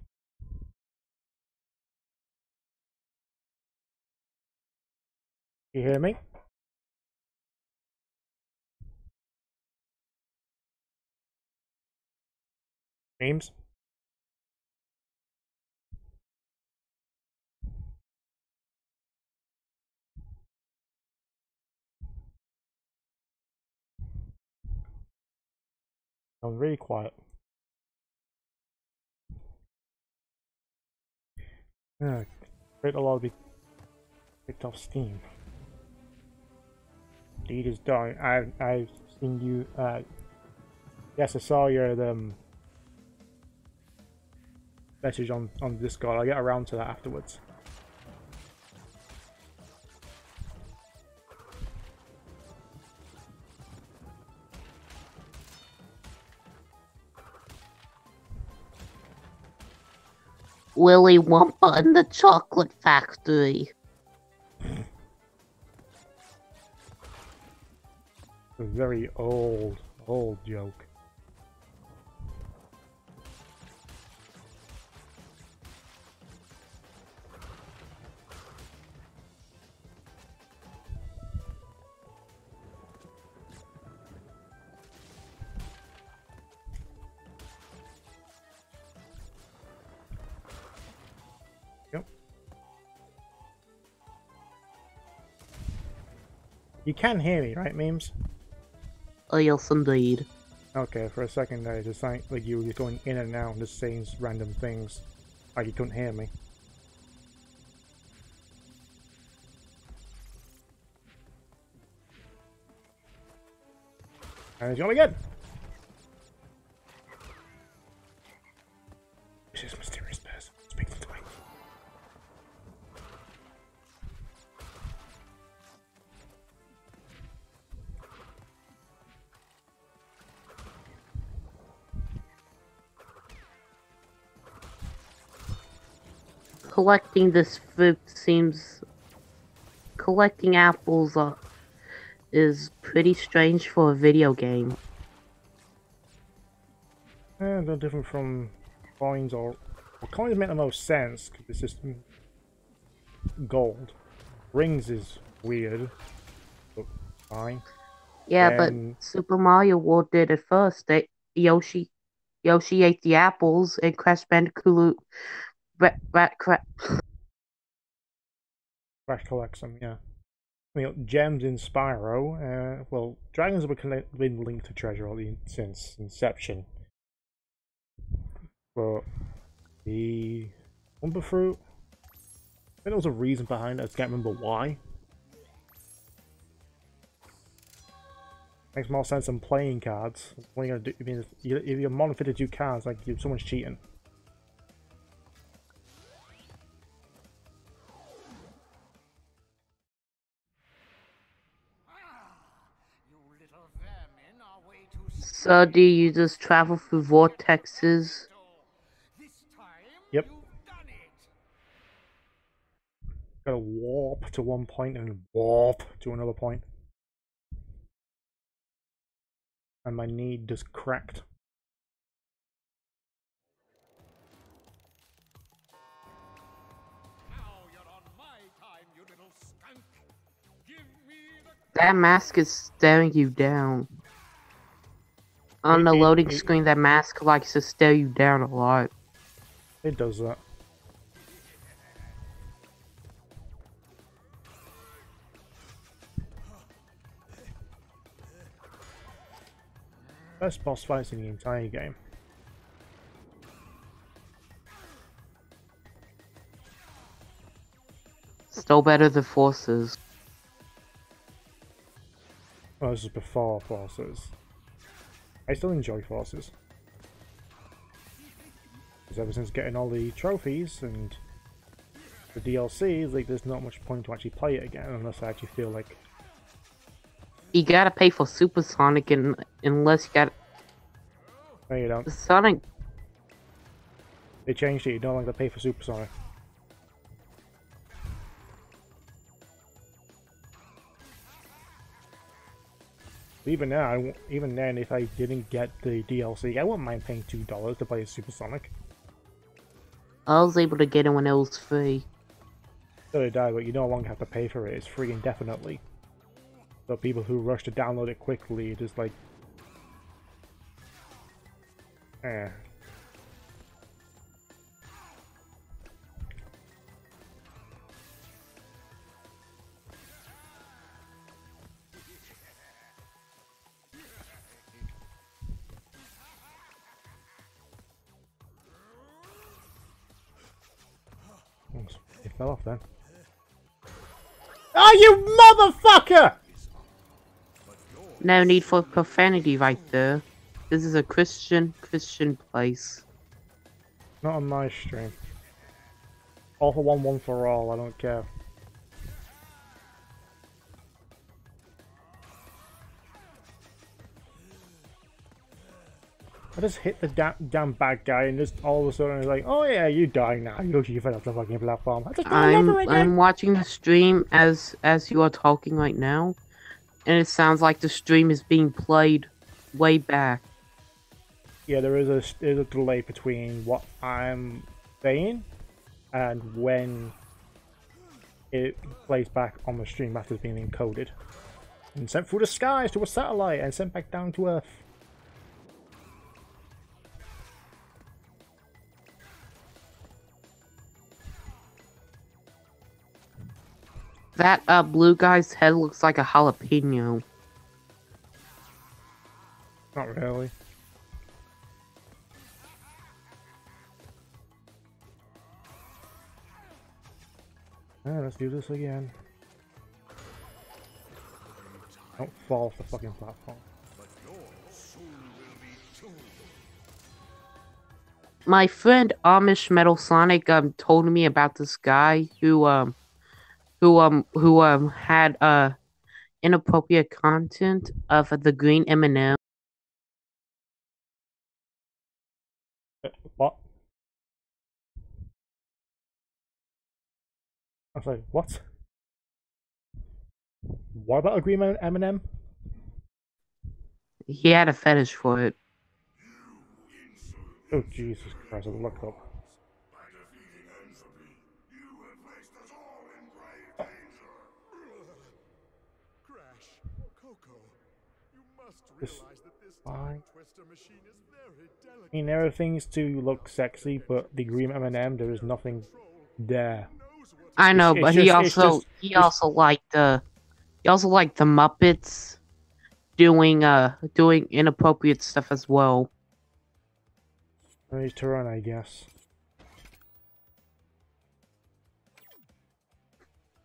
You hear me? James? I'm really quiet. Great a lot to be picked off Steam. Deed is done. I've seen you. Yes, I saw your message on Discord. I'll get around to that afterwards. Willy Wonka and the Chocolate Factory. A very old joke. Yep. You can hear me, right, memes? Oh, yes, indeed. Okay, for a second there, it just like you were going in and out and just saying random things. Like you couldn't hear me. And it's gone again! collecting this fruit seems... Collecting apples is pretty strange for a video game. No different from coins or... Well, coins make the most sense, because it's just gold. Rings is weird, but fine. Yeah, Then... but Super Mario World did it first. Yoshi ate the apples, and Crash Bandicoot Crash collects them, yeah. I mean, gems in Spyro, well, dragons have been linked to treasure since inception. But the Umber Fruit, I think there was a reason behind it, I just can't remember why. Makes more sense than playing cards. What are you gonna do? I mean, if you're mono fitted 2 cards, like, someone's cheating. So do you just travel through vortexes? Yep. Gotta warp to one point and warp to another point. And my knee just cracked. That mask is staring you down. On the loading screen, that mask likes to stare you down a lot. It does that. Best boss fights in the entire game. Still better than Forces. Well, this is before Forces. I still enjoy Forces. Because ever since getting all the trophies and the DLC, like, there's not much point to actually play it again unless I actually feel like... You gotta pay for Super Sonic unless you got... No, you don't. Sonic... They changed it, you don't like to pay for Super Sonic. Even now, even then, if I didn't get the DLC, I wouldn't mind paying $2 to play Super Sonic. I was able to get it when it was free. So did I, but you no longer have to pay for it. It's free indefinitely. So people who rush to download it quickly, just like... Eh. It fell off then. Oh, you motherfucker! No need for profanity right there. This is a Christian place. Not on my stream. All for one, one for all, I don't care. I just hit the damn bad guy and just all of a sudden it's like, oh yeah, you die now. You fell off the fucking platform. I just die over again. I'm watching the stream as you are talking right now, and it sounds like the stream is being played way back. Yeah, there's a delay between what I'm saying and when it plays back on the stream after it's being encoded and sent through the skies to a satellite and sent back down to Earth. That blue guy's head looks like a jalapeno. Not really. Let's do this again. Don't fall off the fucking platform. My friend Amish Metal Sonic told me about this guy who had inappropriate content of the green M&M. What? was like, what? What about a green M&M? He had a fetish for it. Oh, Jesus Christ, I looked up. This fine. I mean, there are things to look sexy, but the green M&M, there is nothing there. I know, but he also liked the Muppets doing inappropriate stuff as well. He's to run, I guess.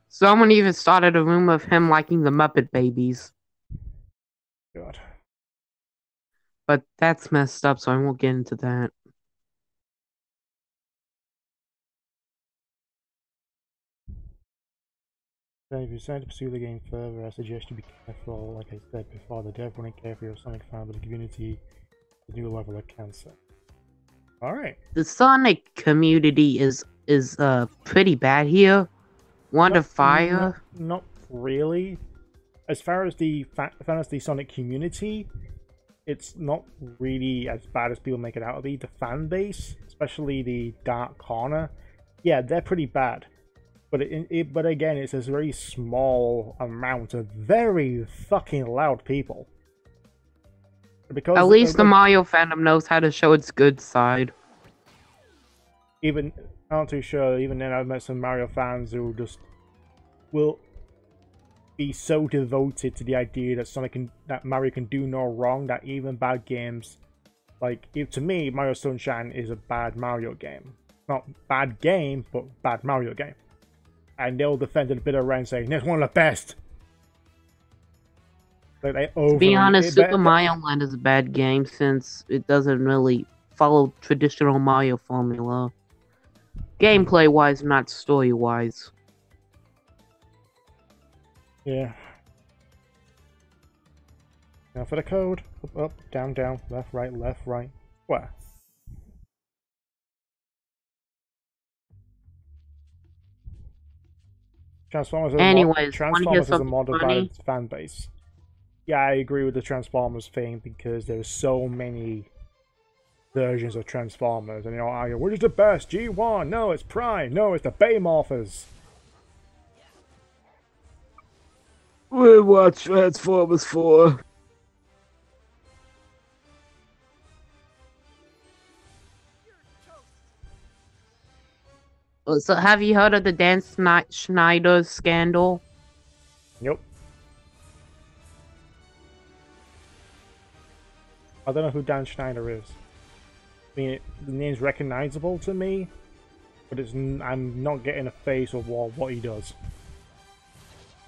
Someone even started a rumor of him liking the Muppet Babies. God. But that's messed up, so I won't get into that. If you decide to pursue the game further, I suggest you be careful. Like I said before, the dev wouldn't care for your Sonic fan, but the community is a new level of cancer. Alright. The Sonic community is pretty bad here. Want to fire? Not really. As far as the Sonic community, it's not really as bad as people make it out to be. The fan base, especially the Dark Corner, yeah, they're pretty bad. But again, it's a very small amount of very fucking loud people. Because at least the Mario fandom knows how to show its good side. I'm not too sure. Even then, I've met some Mario fans who just will be so devoted to the idea that Mario can do no wrong, that even bad games, like to me, Mario Sunshine is a bad Mario game. Not bad game, but bad Mario game. And they'll defend it a bit around saying it's one of the best. Like to be honest, Super Mario Land is a bad game since it doesn't really follow traditional Mario formula. Gameplay wise, not story wise. Yeah. Now for the code. Up, down, down, left, right, square. Transformers is a modified fan base. Yeah, I agree with the Transformers thing because there's so many versions of Transformers, and which is the best? G1? No, it's Prime. No, it's the Baymorphers. What's Transformers for? So, have you heard of the Dan Schneider scandal? Yep. I don't know who Dan Schneider is. I mean, the name's recognizable to me, but I'm not getting a face of what he does.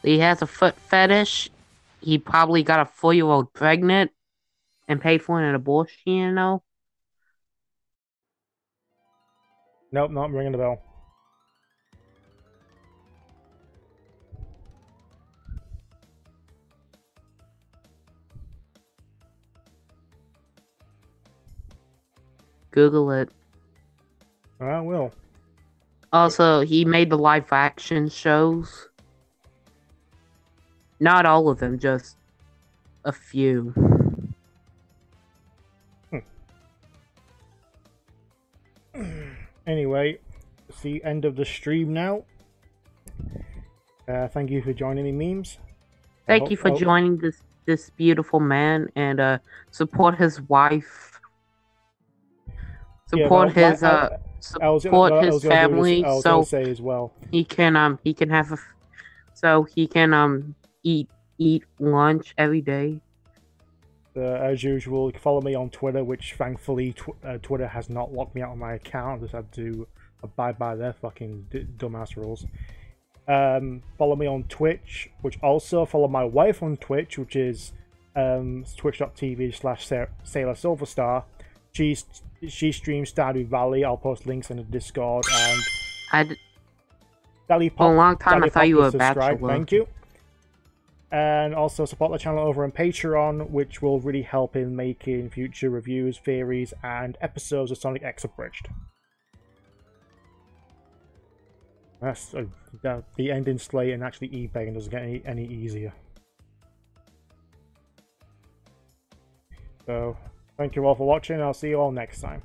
He has a foot fetish. He probably got a 4-year-old pregnant and paid for an abortion, you know? Nope, not ringing the bell. Google it. I will. Also, he made the live action shows. Not all of them, just a few. Anyway, it's the end of the stream now. Thank you for joining me, Memes. Thank you for joining this beautiful man, and support his wife. Support his family, so say as well. he can eat lunch every day. As usual, you can follow me on Twitter, which thankfully Twitter has not locked me out of my account. I just had to abide by their fucking dumbass rules. Follow me on Twitch, which also follow my wife on Twitch, which is twitch.tv/Sailor Silverstar. She streams Stardew Valley. I'll post links in the Discord. And for a long time, I thought you were a bachelor. Thank you. And also support the channel over on Patreon, which will really help in making future reviews, theories, and episodes of Sonic X Abridged. That's the ending slate, and actually eBay doesn't get any easier. So, thank you all for watching. I'll see you all next time.